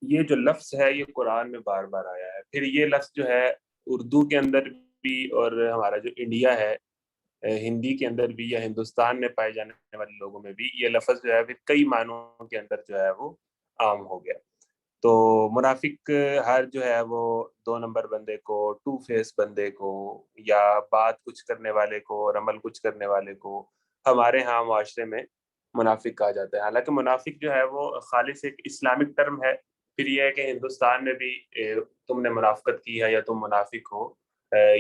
یہ جو لفظ ہے یہ قرآن میں بار بار آیا ہے. پھر یہ لفظ جو ہے اردو کے اندر بھی، اور ہمارا جو انڈیا ہے ہندی کے اندر بھی، یا ہندوستان میں پائے جانے والے لوگوں میں بھی یہ لفظ جو ہے پھر کئی معنوں کے اندر جو ہے وہ عام ہو گیا. تو منافق ہر جو ہے وہ 2 نمبر بندے کو، 2 فیس بندے کو، یا بات کچھ کرنے والے کو اور عمل کچھ کرنے والے کو ہمارے ہاں معاشرے میں منافق کہا جاتا ہے. حالانکہ منافق جو ہے وہ خالص ایک اسلامک ٹرم ہے. پھر یہ ہے کہ ہندوستان میں بھی تم نے منافقت کی ہے یا تم منافق ہو،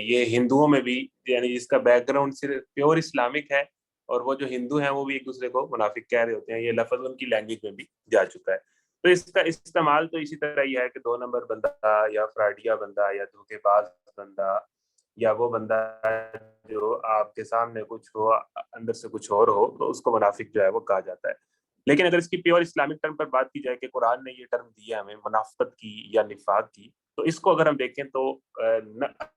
یہ ہندوؤں میں بھی، یعنی جس کا بیک گراؤنڈ صرف پیور اسلامک ہے، اور وہ جو ہندو ہیں وہ بھی ایک دوسرے کو منافق کہہ رہے ہوتے ہیں. یہ لفظ ان کی لینگویج میں بھی جا چکا ہے. تو اس کا استعمال تو اسی طرح ہی ہے کہ 2 نمبر بندہ، یا فراڈیا بندہ، یا دھوکے باز بندہ، یا وہ بندہ جو آپ کے سامنے کچھ ہو اندر سے کچھ اور ہو، تو اس کو منافق جو ہے وہ کہا جاتا ہے. لیکن اگر اس کی پیور اسلامک ٹرم پر بات کی جائے کہ قرآن نے یہ ٹرم دیا ہمیں منافقت کی یا نفاق کی، تو اس کو اگر ہم دیکھیں تو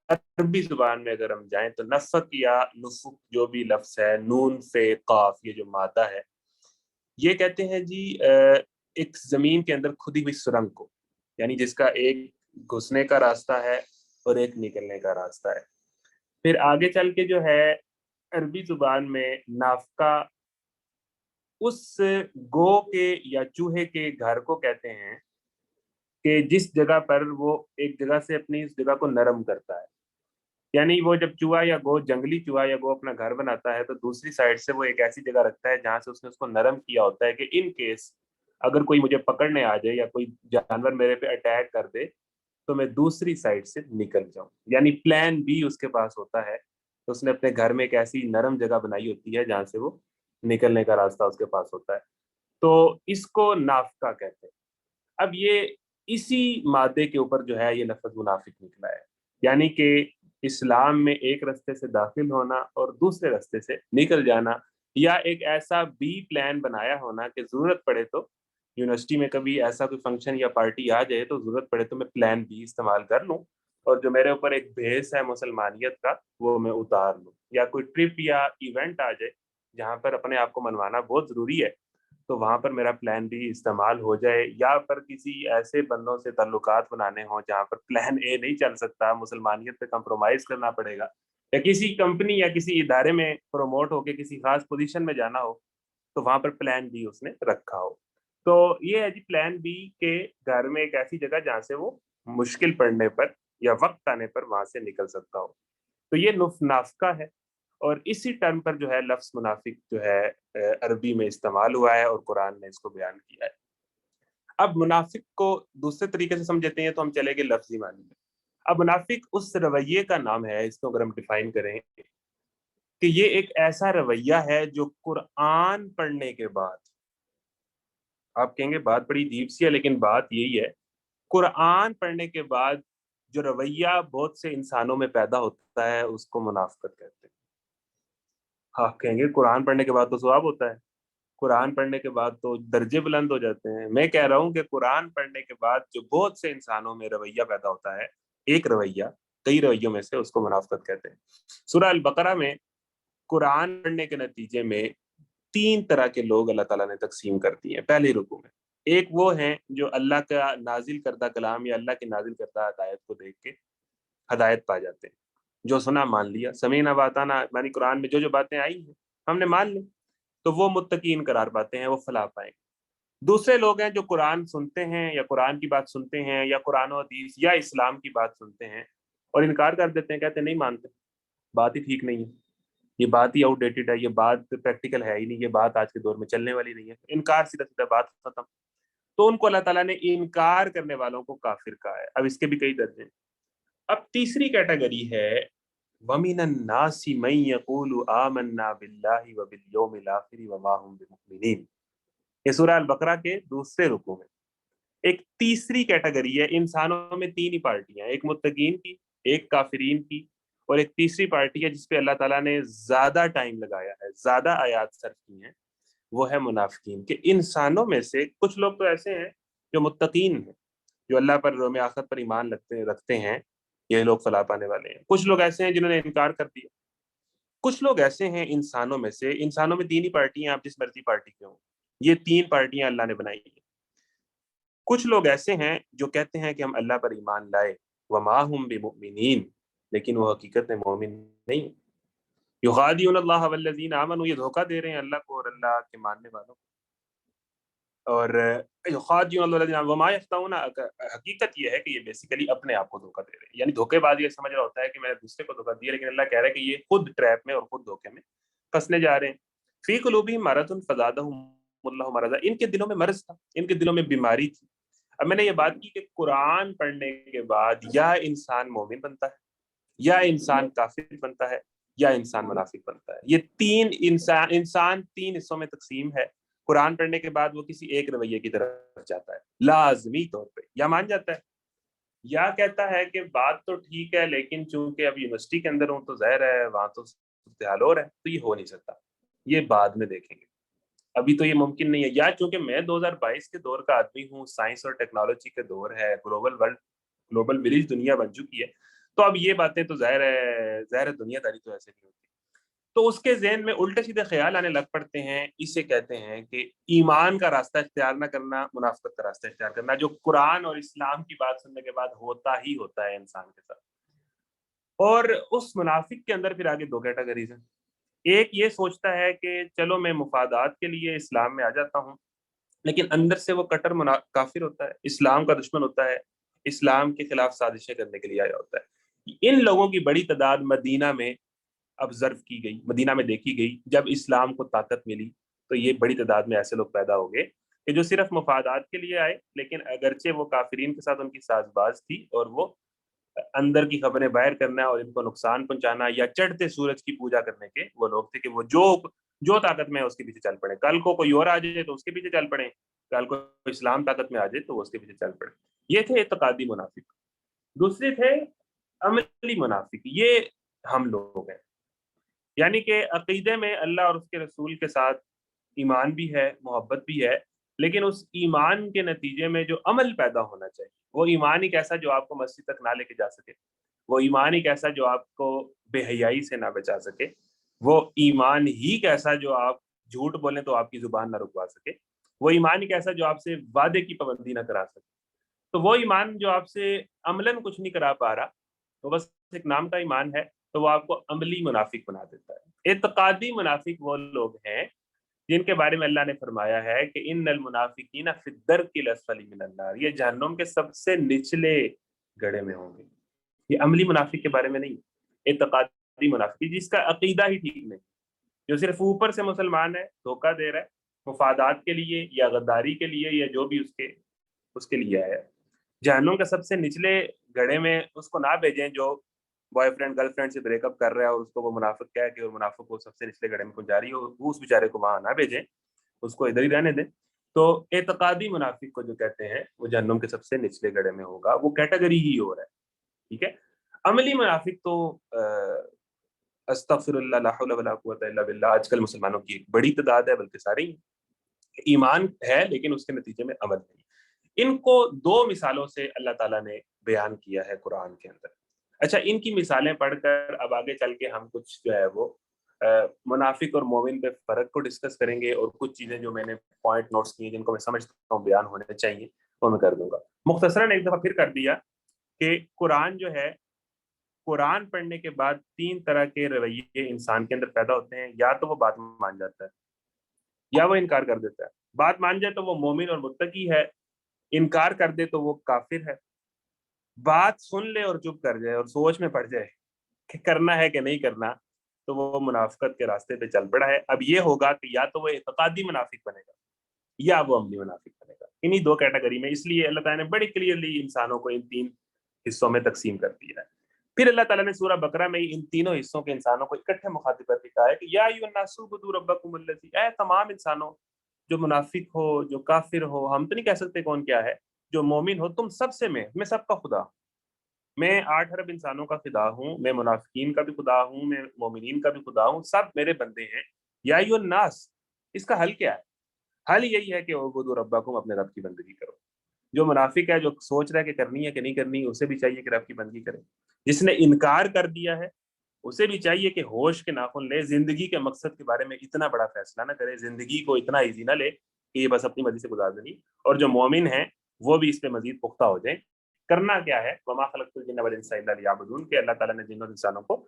عربی زبان میں اگر ہم جائیں تو نفق یا نفق جو بھی لفظ ہے، نون فے قاف، یہ جو مادہ ہے، یہ کہتے ہیں جی ایک زمین کے اندر کھدی ہوئی سرنگ کو، یعنی جس کا ایک گھسنے کا راستہ ہے اور ایک نکلنے کا راستہ ہے. پھر آگے چل کے جو ہے عربی زبان میں نافقہ اس گو کے یا چوہے کے گھر کو کہتے ہیں کہ جس جگہ پر وہ ایک جگہ سے اپنی اس جگہ کو نرم کرتا ہے. یعنی وہ جب چوہا یا گو، جنگلی چوہا یا گو اپنا گھر بناتا ہے تو دوسری سائڈ سے وہ ایک ایسی جگہ رکھتا ہے جہاں سے اس نے اس کو نرم کیا ہوتا ہے کہ ان کیس اگر کوئی مجھے پکڑنے آ جائے یا کوئی جانور میرے پہ اٹیک کر دے تو میں دوسری سائڈ سے نکل جاؤں. یعنی پلان بی اس کے پاس ہوتا ہے. تو اس نے اپنے گھر میں ایک ایسی نرم جگہ بنائی ہوتی ہے جہاں سے وہ نکلنے کا راستہ اس کے پاس ہوتا ہے. تو اس کو نافقہ کہتے ہیں. اب یہ اسی مادے کے اوپر جو ہے یہ لفظ منافق نکلا ہے. یعنی کہ اسلام میں ایک رستے سے داخل ہونا اور دوسرے رستے سے نکل جانا، یا ایک ایسا بی پلان بنایا ہونا کہ ضرورت پڑے تو یونیورسٹی میں کبھی ایسا کوئی فنکشن یا پارٹی آ جائے تو ضرورت پڑے تو میں پلان بی استعمال کر لوں، اور جو میرے اوپر ایک بھیس ہے مسلمانیت کا وہ میں اتار لوں. یا کوئی ٹرپ یا ایونٹ آ جائے جہاں پر اپنے آپ کو منوانا بہت ضروری ہے تو وہاں پر میرا پلان بھی استعمال ہو جائے. یا پر کسی ایسے بندوں سے تعلقات بنانے ہوں جہاں پر پلان اے نہیں چل سکتا، مسلمانیت پہ کمپرومائز کرنا پڑے گا، یا کسی کمپنی یا کسی ادارے میں پروموٹ ہو کے کسی خاص پوزیشن میں جانا ہو تو وہاں پر پلان بی اس نے رکھا ہو. تو یہ ہے جی پلان بی کے گھر میں ایک ایسی جگہ جہاں سے وہ مشکل پڑنے پر یا وقت آنے پر وہاں سے نکل سکتا ہو. تو یہ نافقہ ہے، اور اسی ٹرم پر جو ہے لفظ منافق جو ہے عربی میں استعمال ہوا ہے اور قرآن نے اس کو بیان کیا ہے. اب منافق کو دوسرے طریقے سے سمجھتے ہیں تو ہم چلے گئے لفظی معنی میں. اب منافق اس رویے کا نام ہے، اس کو اگر ہم ڈیفائن کریں کہ یہ ایک ایسا رویہ ہے جو قرآن پڑھنے کے بعد، آپ کہیں گے بات بڑی عجیب سی ہے لیکن بات یہی ہے، قرآن پڑھنے کے بعد جو رویہ بہت سے انسانوں میں پیدا ہوتا ہے اس کو منافقت کہتے ہیں. آپ کہیں گے قرآن پڑھنے کے بعد تو ثواب ہوتا ہے، قرآن پڑھنے کے بعد تو درجے بلند ہو جاتے ہیں. میں کہہ رہا ہوں کہ قرآن پڑھنے کے بعد جو بہت سے انسانوں میں رویہ پیدا ہوتا ہے، ایک رویہ کئی رویوں میں سے، اس کو منافقت کہتے ہیں. سورہ البقرہ میں قرآن پڑھنے کے نتیجے میں 3 طرح کے لوگ اللہ تعالیٰ نے تقسیم کر دیے ہیں پہلے رکوع میں. ایک وہ ہیں جو اللہ کا نازل کردہ کلام یا اللہ کی نازل کردہ ہدایت کو دیکھ کے ہدایت پا جاتے ہیں، جو سنا مان لیا، سمیعنا واطعنا، یعنی قرآن میں جو جو باتیں آئی ہیں ہم نے مان لی، تو وہ متقین قرار پاتے ہیں، وہ فلاح پائیں گے. دوسرے لوگ ہیں جو قرآن سنتے ہیں یا قرآن کی بات سنتے ہیں یا قرآن و حدیث یا اسلام کی بات سنتے ہیں اور انکار کر دیتے ہیں، کہتے ہیں نہیں مانتے، بات ہی ٹھیک نہیں ہے، یہ بات ہی آؤٹ ڈیٹڈ ہے، یہ بات پریکٹیکل ہے ہی نہیں، یہ بات آج کے دور میں چلنے والی نہیں ہے. انکار، سیدھا سیدھا بات ختم. تو ان کو اللہ تعالیٰ نے انکار کرنے والوں کو کافر کہا ہے. اب اس کے بھی کئی درجے ہیں. اب تیسری کیٹیگری ہے وَمِنَ النَّاسِ مَن يَقُولُ آمَنَّا بِاللَّهِ وَبِالْيَوْمِ الْآخِرِ وَمَا هُمْ بِمُؤْمِنِينَ. یہ سورہ البقرہ کے دوسرے رکوع میں ایک تیسری کیٹیگری ہے. انسانوں میں 3 ہی پارٹیاں ہیں، ایک متقین کی، ایک کافرین کی، اور ایک تیسری پارٹی ہے جس پہ اللہ تعالیٰ نے زیادہ ٹائم لگایا ہے، زیادہ آیات صرف کی ہیں، وہ ہے منافقین. کہ انسانوں میں سے کچھ لوگ تو ایسے ہیں جو متقین ہیں، جو اللہ پر یوم آخرت پر ایمان رکھتے ہیں، یہ لوگ فلاح پانے والے ہیں. کچھ لوگ ایسے ہیں جنہوں نے انکار کر دیا. کچھ لوگ ایسے ہیں انسانوں میں سے، انسانوں میں 3 ہی پارٹی ہیں، آپ جس مرضی پارٹی کے ہوں، یہ 3 پارٹیاں اللہ نے بنائی ہیں۔ کچھ لوگ ایسے ہیں جو کہتے ہیں کہ ہم اللہ پر ایمان لائے، وما ہم بمؤمنین، لیکن وہ حقیقت میں مومن نہیں۔ یخادعون اللہ والذین آمنوا، یہ دھوکہ دے رہے ہیں اللہ کو اور اللہ کے ماننے والوں کو۔ اور یخادعون اللہ والذین آمنوا وما یخدعون، حقیقت یہ ہے کہ یہ بیسیکلی اپنے آپ کو دھوکہ دے رہے ہیں، یعنی دھوکے باز یہ سمجھ رہا ہوتا ہے کہ میں نے دوسرے کو دھوکہ دیا، لیکن اللہ کہہ رہا ہے کہ یہ خود ٹریپ میں اور خود دھوکے میں پھنسنے جا رہے ہیں۔ فی قلوبہم مرض فزادہم اللہ مرضا، ان کے دلوں میں مرض تھا، ان کے دلوں میں بیماری تھی۔ اب میں نے یہ بات کی کہ قرآن پڑھنے کے بعد یا انسان مومن بنتا ہے، یا انسان کافر بنتا ہے، یا انسان منافق بنتا ہے۔ یہ 3 انسان 3 حصوں میں تقسیم ہے۔ قرآن پڑھنے کے بعد وہ کسی ایک رویے کی طرف جاتا ہے لازمی طور پہ، یا مان جاتا ہے یا کہتا ہے کہ بات تو ٹھیک ہے لیکن چونکہ اب یونیورسٹی کے اندر ہوں تو ظاہر ہے وہاں تو صورتحال اور ہے، تو یہ ہو نہیں سکتا، یہ بعد میں دیکھیں گے، ابھی تو یہ ممکن نہیں ہے۔ یا چونکہ میں 2022 کے دور کا آدمی ہوں، سائنس اور ٹیکنالوجی کے دور ہے، گلوبل ورلڈ، گلوبل ولیج دنیا بن چکی ہے، تو اب یہ باتیں تو ظاہر دنیا داری تو ایسے نہیں ہوتی، تو اس کے ذہن میں الٹے سیدھے خیال آنے لگ پڑتے ہیں۔ اسے کہتے ہیں کہ ایمان کا راستہ اختیار نہ کرنا، منافقت کا راستہ اختیار کرنا، جو قرآن اور اسلام کی بات سننے کے بعد ہوتا ہی ہوتا ہے انسان کے ساتھ۔ اور اس منافق کے اندر پھر آگے 2 کیٹیگریز ہیں۔ ایک یہ سوچتا ہے کہ چلو میں مفادات کے لیے اسلام میں آ جاتا ہوں، لیکن اندر سے وہ کٹر کافر ہوتا ہے، اسلام کا دشمن ہوتا ہے، اسلام کے خلاف سازشیں کرنے کے لیے آیا ہوتا ہے۔ ان لوگوں کی بڑی تعداد مدینہ میں آبزرو کی گئی، مدینہ میں دیکھی گئی۔ جب اسلام کو طاقت ملی تو یہ بڑی تعداد میں ایسے لوگ پیدا ہو گئے کہ جو صرف مفادات کے لیے آئے، لیکن اگرچہ وہ کافرین کے ساتھ ان کی ساز باز تھی اور وہ اندر کی خبریں باہر کرنا اور ان کو نقصان پہنچانا یا چڑھتے سورج کی پوجا کرنے کے وہ لوگ تھے کہ وہ جو طاقت میں ہے اس کے پیچھے چل پڑے، کل کو کوئی اور آ جائے تو اس کے پیچھے چل پڑے، کل کو اسلام طاقت میں آ جائے تو وہ اس کے پیچھے چل پڑے۔ یہ تھے اعتقادی منافق۔ دوسرے تھے عملی منافق، یہ ہم لوگ ہیں، یعنی کہ عقیدے میں اللہ اور اس کے رسول کے ساتھ ایمان بھی ہے، محبت بھی ہے، لیکن اس ایمان کے نتیجے میں جو عمل پیدا ہونا چاہیے، وہ ایمان ایک ایسا جو آپ کو مسجد تک نہ لے کے جا سکے، وہ ایمان ایک ایسا جو آپ کو بے حیائی سے نہ بچا سکے، وہ ایمان ہی کیسا جو آپ جھوٹ بولیں تو آپ کی زبان نہ رکوا سکے، وہ ایمان ایک ایسا جو آپ سے وعدے کی پابندی نہ کرا سکے، تو وہ ایمان جو آپ سے عملاً کچھ نہیں کرا پا رہا، وہ بس ایک نام کا ایمان ہے، تو وہ آپ کو عملی منافق بنا دیتا ہے۔ اعتقادی منافق وہ لوگ ہیں جن کے بارے میں اللہ نے فرمایا ہے کہ ان المنافقین فی الدرک الاسفل من النار، یہ جہنم کے سب سے نچلے گڑھے میں ہوں گے۔ یہ عملی منافق کے بارے میں نہیں، اعتقادی منافق جس کا عقیدہ ہی ٹھیک نہیں، جو صرف اوپر سے مسلمان ہے، دھوکہ دے رہا ہے مفادات کے لیے یا غداری کے لیے یا جو بھی اس کے لیے ہے۔ جہنم کے سب سے نچلے گڑھے میں اس کو نہ بھیجیں جو بوائے فرینڈ گرل فرینڈ سے بریک اپ کر رہا ہے اور اس کو وہ منافق کہہ کے اور منافق کو سب سے نچلے گڑھے میں پہنچا رہی ہے، اور اس بیچارے کو وہاں نہ بھیجیں، اس کو ادھر ہی رہنے دیں۔ تو اعتقادی منافق کو جو کہتے ہیں وہ جہنم کے سب سے نچلے گڑھے میں ہوگا، وہ کیٹیگری ہی ہو رہا ہے، ٹھیک ہے۔ عملی منافق تو استغفر اللہ، لا حول ولا قوت الا باللہ، آج کل مسلمانوں کی ایک بڑی تعداد ہے، بلکہ سارے ہی ایمان ہے لیکن اس کے نتیجے میں عمل نہیں۔ ان کو 2 مثالوں سے اللہ تعالیٰ نے بیان کیا ہے قرآن کے اندر۔ اچھا، ان کی مثالیں پڑھ کر اب آگے چل کے ہم کچھ جو ہے وہ منافق اور مومن پہ فرق کو ڈسکس کریں گے، اور کچھ چیزیں جو میں نے پوائنٹ نوٹس کی جن کو میں سمجھتا ہوں بیان ہونے چاہیے وہ میں کر دوں گا۔ مختصراً ایک دفعہ پھر کر دیا کہ قرآن جو ہے، قرآن پڑھنے کے بعد 3 طرح کے رویے انسان کے اندر پیدا ہوتے ہیں، یا تو وہ بات مان جاتا ہے یا وہ انکار کر دیتا ہے۔ بات مان جائے تو وہ مومن اور متقی ہے، انکار کر دے تو وہ کافر ہے۔ بات سن لے اور چپ کر جائے اور سوچ میں پڑ جائے کہ کرنا ہے کہ نہیں کرنا، تو وہ منافقت کے راستے پہ چل پڑا ہے۔ اب یہ ہوگا کہ یا تو وہ اعتقادی منافق بنے گا یا وہ عملی منافق بنے گا، انہی 2 کیٹیگری میں۔ اس لیے اللہ تعالیٰ نے بڑی کلیئرلی انسانوں کو ان 3 حصوں میں تقسیم کر دیا ہے۔ پھر اللہ تعالیٰ نے سورہ بقرہ میں ان تینوں حصوں کے انسانوں کو اکٹھے مخاطب کر کے کہا ہے کہ یا ایھا الناس اعبدوا ربکم الذی، اے تمام انسانوں، جو منافق ہو، جو کافر ہو، ہم تو نہیں کہہ سکتے کون کیا ہے، جو مومن ہو، تم سب سے میں سب کا خدا، میں 8 ارب انسانوں کا خدا ہوں، میں منافقین کا بھی خدا ہوں، میں مومنین کا بھی خدا ہوں، سب میرے بندے ہیں۔ یا ایھا الناس، اس کا حل کیا ہے؟ حل یہی ہے کہ اعبدوا ربکم، اپنے رب کی بندگی کرو۔ جو منافق ہے، جو سوچ رہا ہے کہ کرنی ہے کہ نہیں کرنی، اسے بھی چاہیے کہ رب کی بندگی کرے۔ جس نے انکار کر دیا ہے اسے بھی چاہیے کہ ہوش کے ناخن لے، زندگی کے مقصد کے بارے میں اتنا بڑا فیصلہ نہ کرے، زندگی کو اتنا ایزی نہ لے یہ بس اپنی مرضی سے گزار دینی، اور جو مومن ہیں وہ بھی اس پہ مزید پختہ ہو جائیں۔ کرنا کیا ہے، وما خلقت الجن والانس الا لیعبدون، کہ اللہ تعالیٰ نے جن اور انسانوں کو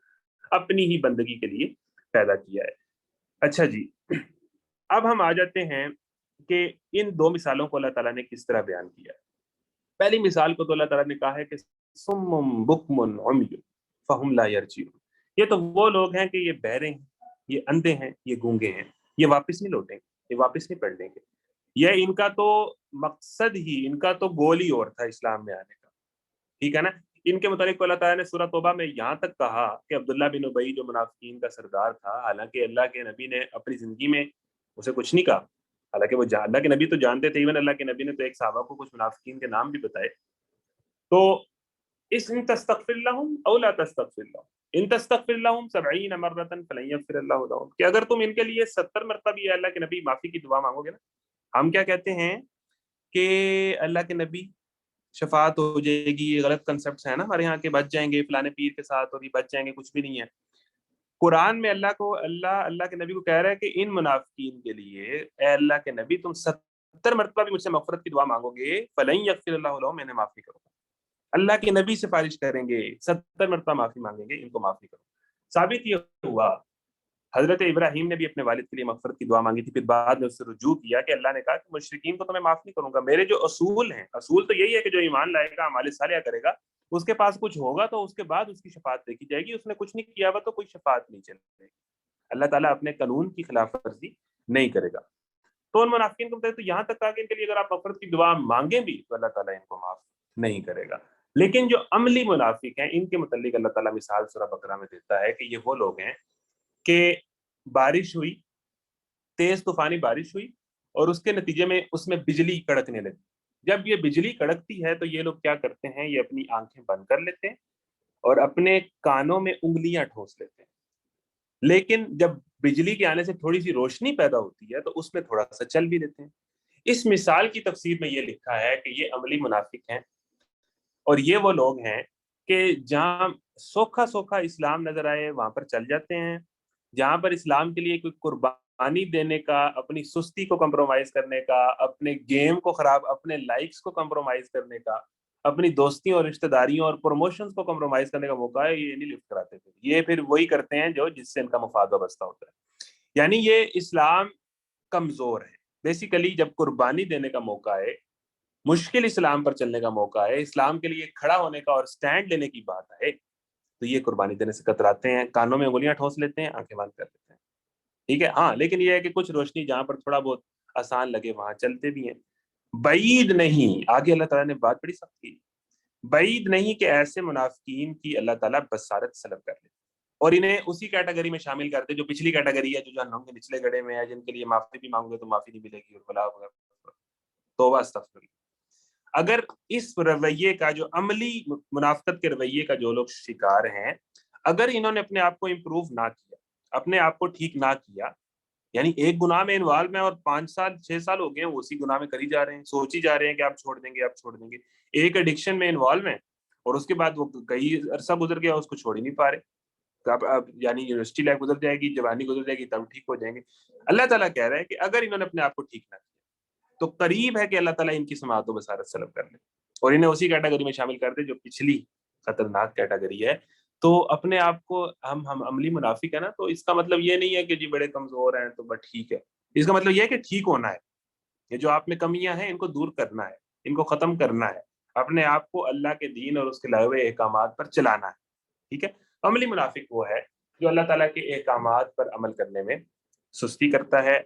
اپنی ہی بندگی کے لیے پیدا کیا ہے۔ اچھا جی، اب ہم آ جاتے ہیں کہ ان دو مثالوں کو اللہ تعالیٰ نے کس طرح بیان کیا ہے۔ پہلی مثال کو تو اللہ تعالیٰ نے کہا ہے کہ صم بکم عمی فہم لا یرجعون، یہ تو وہ لوگ ہیں کہ یہ بہرے ہیں، یہ اندھے ہیں، یہ گونگے ہیں، یہ واپس نہیں لوٹیں گے، یہ واپس نہیں پلٹیں گے۔ یہ ان کا تو مقصد ہی، ان کا تو گول ہی اور تھا اسلام میں آنے کا، ٹھیک ہے نا۔ ان کے متعلق اللہ تعالیٰ نے سورہ توبہ میں یہاں تک کہا کہ عبداللہ بن ابی جو منافقین کا سردار تھا، حالانکہ اللہ کے نبی نے اپنی زندگی میں اسے کچھ نہیں کہا، حالانکہ وہ اللہ کے نبی تو جانتے تھے، ایون اللہ کے نبی نے تو ایک صحابہ کو کچھ منافقین کے نام بھی بتائے۔ تو اس ان تستغفر لهم او لا تستغفر لهم ان تستغفر لهم 70 مرة فلن يغفر الله لهم، کہ اگر تم ان کے لیے 70 مرتبہ بھی اللہ کے نبی معافی کی دعا مانگو گے نا، ہم کیا کہتے ہیں کہ اللہ کے نبی شفاعت ہو جائے گی، یہ غلط کنسپٹس ہیں نا ہمارے یہاں کے، بچ جائیں گے فلانے پیر کے ساتھ اور یہ بچ جائیں گے، کچھ بھی نہیں ہے۔ قرآن میں اللہ کے نبی کو کہہ رہا ہے کہ ان منافقین کے لیے اے اللہ کے نبی تم 70 مرتبہ بھی مجھ سے مغفرت کی دعا مانگو گے، فلن یغفر اللہ لهم، میں نے معافی کروں گا۔ اللہ کے نبی سفارش کریں گے، 70 مرتبہ معافی مانگیں گے، ان کو معافی کرو۔ ثابت یہ ہوا حضرت ابراہیم نے بھی اپنے والد کے لیے مغفرت کی دعا مانگی تھی، پھر بعد میں اس سے رجوع کیا کہ اللہ نے کہا کہ مشرکین کو تو میں معاف نہیں کروں گا، میرے جو اصول ہیں، اصول تو یہی ہے کہ جو ایمان لائے گا، اعمال صالحہ کرے گا، اس کے پاس کچھ ہوگا تو اس کے بعد اس کی شفاعت دیکھی جائے گی، اس نے کچھ نہیں کیا ہوا تو کوئی شفاعت نہیں چلے گی، اللہ تعالیٰ اپنے قانون کی خلاف ورزی نہیں کرے گا۔ تو ان منافقین کو تو یہاں تک کہا کہ ان کے لیے اگر آپ مغفرت کی دعا مانگیں بھی تو اللہ تعالیٰ ان کو معاف نہیں کرے گا۔ لیکن جو عملی منافق ہیں، ان کے متعلق اللہ تعالیٰ مثال سورہ بقرہ میں دیتا ہے کہ یہ وہ لوگ ہیں کہ بارش ہوئی، تیز طوفانی بارش ہوئی، اور اس کے نتیجے میں اس میں بجلی کڑکنے لگی۔ جب یہ بجلی کڑکتی ہے تو یہ لوگ کیا کرتے ہیں، یہ اپنی آنکھیں بند کر لیتے ہیں اور اپنے کانوں میں انگلیاں ٹھوس لیتے ہیں، لیکن جب بجلی کے آنے سے تھوڑی سی روشنی پیدا ہوتی ہے تو اس میں تھوڑا سا چل بھی لیتے ہیں۔ اس مثال کی تفسیر میں یہ لکھا ہے کہ یہ عملی منافق ہیں، اور یہ وہ لوگ ہیں کہ جہاں سوکھا سوکھا اسلام نظر آئے وہاں پر چل جاتے ہیں، جہاں پر اسلام کے لیے کوئی قربانی دینے کا، اپنی سستی کو کمپرومائز کرنے کا، اپنے گیم کو خراب، اپنے لائکس کو کمپرومائز کرنے کا، اپنی دوستیوں اور رشتہ داریوں اور پروموشنز کو کمپرومائز کرنے کا موقع ہے، یہ نہیں لفٹ کراتے تھے۔ یہ پھر وہی کرتے ہیں جو جس سے ان کا مفاد وابستہ ہوتا ہے، یعنی یہ اسلام کمزور ہے۔ بیسیکلی جب قربانی دینے کا موقع ہے، مشکل اسلام پر چلنے کا موقع ہے، اسلام کے لیے کھڑا ہونے کا اور سٹینڈ لینے کی بات ہے، تو یہ قربانی دینے سے کتراتے ہیں، کانوں میں انگلیاں ٹھوس لیتے ہیں، آنکھیں بند کر لیتے ہیں، ٹھیک ہے۔ ہاں لیکن یہ ہے کہ کچھ روشنی جہاں پر تھوڑا بہت آسان لگے وہاں چلتے بھی ہیں۔ بعید نہیں، آگے اللہ تعالیٰ نے بات بڑی سخت کی، بعید نہیں کہ ایسے منافقین کی اللہ تعالیٰ بصارت سلب کر لے اور انہیں اسی کیٹیگری میں شامل کرتے جو پچھلی کیٹیگری ہے، جو جہنم کے نچلے گڑھے میں ہے، جن کے لیے معافی بھی مانگو گے تو معافی نہیں ملے گی، اور بلا توبہ استغفر اللہ۔ اگر اس رویے کا، جو عملی منافقت کے رویے کا جو لوگ شکار ہیں، اگر انہوں نے اپنے آپ کو امپروو نہ کیا، اپنے آپ کو ٹھیک نہ کیا، یعنی ایک گناہ میں انوالو ہیں اور 5 سال 6 سال ہو گئے ہیں اسی گناہ میں کری جا رہے ہیں، سوچ ہی جا رہے ہیں کہ آپ چھوڑ دیں گے، آپ چھوڑ دیں گے، ایک ایڈکشن میں انوالو ہیں اور اس کے بعد وہ کئی عرصہ گزر گیا اس کو چھوڑ ہی نہیں پا رہے، اب یعنی یونیورسٹی لائف گزر جائے گی، جوانی گزر جائے گی، تب ٹھیک ہو جائیں گے۔ اللہ تعالیٰ کہہ رہا ہے کہ اگر انہوں نے اپنے آپ کو ٹھیک نہ کیا تو قریب ہے کہ اللہ تعالیٰ ان کی سماعت و بصارت سلب کر لے اور انہیں اسی کیٹیگری میں شامل کر دے جو پچھلی خطرناک کیٹیگری ہے۔ تو اپنے آپ کو ہم عملی منافق ہے نا، تو اس کا مطلب یہ نہیں ہے کہ جی بڑے کمزور ہیں تو بس ٹھیک ہے، اس کا مطلب یہ ہے کہ ٹھیک ہونا ہے، یہ جو آپ میں کمیاں ہیں ان کو دور کرنا ہے، ان کو ختم کرنا ہے، اپنے آپ کو اللہ کے دین اور اس کے لائے ہوئے احکامات پر چلانا ہے، ٹھیک ہے۔ عملی منافق وہ ہے جو اللہ تعالیٰ کے احکامات پر عمل کرنے میں سستی کرتا ہے،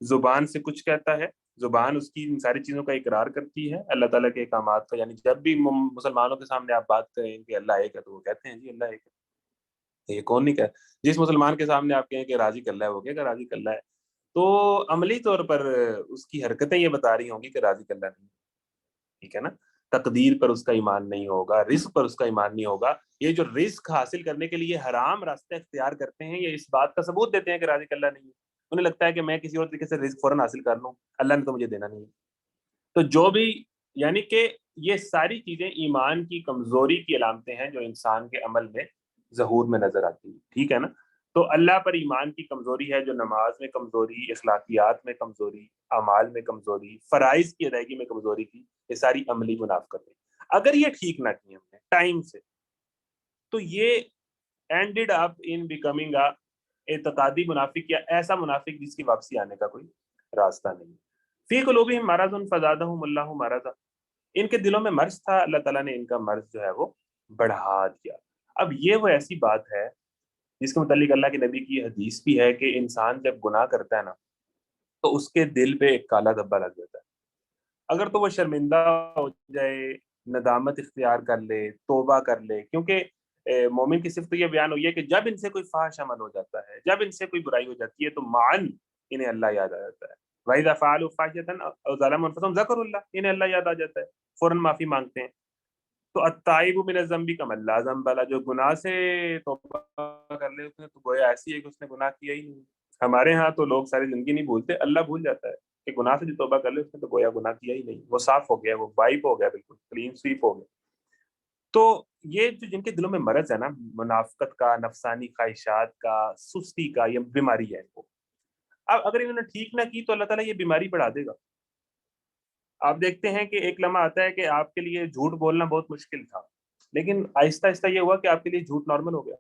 زبان سے کچھ کہتا ہے، زبان اس کی ان ساری چیزوں کا اقرار کرتی ہے اللہ تعالیٰ کے احکامات کا، یعنی جب بھی مسلمانوں کے سامنے آپ بات کریں کہ اللہ ایک ہے تو وہ کہتے ہیں جی اللہ ایک ہے، یہ کون نہیں کہتا؟ جس مسلمان کے سامنے آپ کہیں کہ راضی کر اللہ ہے، وہ کہے گا راضی کر اللہ ہے، تو عملی طور پر اس کی حرکتیں یہ بتا رہی ہوں گی کہ راضی کر اللہ نہیں، ٹھیک ہے نا۔ تقدیر پر اس کا ایمان نہیں ہوگا، رزق پر اس کا ایمان نہیں ہوگا، یہ جو رزق حاصل کرنے کے لیے حرام راستے اختیار کرتے ہیں یہ اس بات کا ثبوت دیتے ہیں کہ راضی کر اللہ نہیں ہے، انہیں لگتا ہے کہ میں کسی اور طریقے سے رزق فوراً حاصل کر لوں، اللہ نے تو مجھے دینا نہیں ہے۔ تو جو بھی، یعنی کہ یہ ساری چیزیں ایمان کی کمزوری کی علامتیں ہیں جو انسان کے عمل میں ظہور میں نظر آتی ہیں، ٹھیک ہے نا۔ تو اللہ پر ایمان کی کمزوری ہے جو نماز میں کمزوری، اخلاقیات میں کمزوری، اعمال میں کمزوری، فرائض کی ادائیگی میں کمزوری کی، یہ ساری عملی منافقت ہے. اگر یہ ٹھیک نہ کی ہم نے ٹائم سے تو یہ اینڈڈ اپ ان بیکمنگ اعتقادی منافق یا ایسا منافق جس کی واپسی آنے کا کوئی راستہ نہیں. فی قلوبہم مرض فزادہم اللہ مرضا، ان کے دلوں میں مرض تھا، اللہ تعالیٰ نے ان کا مرض جو ہے وہ بڑھا دیا. اب یہ وہ ایسی بات ہے جس کے متعلق اللہ کے نبی کی حدیث بھی ہے کہ انسان جب گناہ کرتا ہے نا تو اس کے دل پہ ایک کالا دھبا لگ جاتا ہے. اگر تو وہ شرمندہ ہو جائے، ندامت اختیار کر لے، توبہ کر لے، کیونکہ مومن کی صفت یہ بیان ہوئی ہے کہ جب ان سے کوئی فحش عمل ہو جاتا ہے، جب ان سے کوئی برائی ہو جاتی ہے تو معن انہیں اللہ یاد آ جاتا ہے. وَإِذَا فَعَلُوا فَاحِشَةً أَوْ ظَلَمُوا أَنفُسَهُمْ ذَكَرُوا اللَّهَ، انہیں اللہ یاد آ جاتا ہے، فوراً معافی مانگتے ہیں. تو التائب من الذنب کمن لا ذنب له، جو گناہ سے توبہ کر لے اس نے تو گویا ایسی ہے کہ اس نے گناہ کیا ہی نہیں. ہمارے ہاں تو لوگ ساری زندگی نہیں بھولتے، اللہ بھول جاتا ہے کہ گناہ سے جو توبہ کر لے اس نے تو گویا گناہ کیا ہی نہیں، وہ صاف ہو گیا، وہ وائپ ہو گیا، بالکل کلین سویپ ہو گیا. تو یہ جو جن کے دلوں میں مرض ہے نا منافقت کا، نفسانی خواہشات کا، سستی کا، یہ بیماری ہے ان کو. اب اگر انہوں نے ٹھیک نہ کی تو اللہ تعالیٰ یہ بیماری بڑھا دے گا. آپ دیکھتے ہیں کہ ایک لمحہ آتا ہے کہ آپ کے لیے جھوٹ بولنا بہت مشکل تھا، لیکن آہستہ آہستہ یہ ہوا کہ آپ کے لیے جھوٹ نارمل ہو گیا.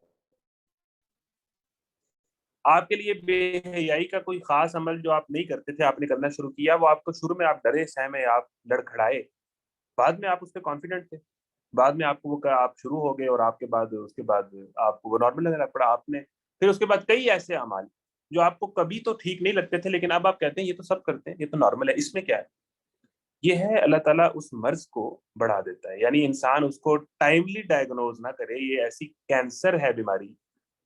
آپ کے لیے بے حیائی کا کوئی خاص عمل جو آپ نہیں کرتے تھے آپ نے کرنا شروع کیا، وہ آپ کو شروع میں آپ ڈرے سہمے، آپ لڑکھڑائے، بعد میں آپ اس پہ کانفیڈنٹ تھے، بعد میں آپ کو وہ آپ شروع ہو گئے اور آپ کے بعد اس کے بعد آپ کو وہ نارمل لگنا پڑا. آپ نے پھر اس کے بعد کئی ایسے اعمال جو آپ کو کبھی تو ٹھیک نہیں لگتے تھے لیکن اب آپ کہتے ہیں یہ تو سب کرتے ہیں، یہ تو نارمل ہے، اس میں کیا ہے. یہ ہے اللہ تعالیٰ اس مرض کو بڑھا دیتا ہے، یعنی انسان اس کو ٹائملی ڈائگنوز نہ کرے. یہ ایسی کینسر ہے بیماری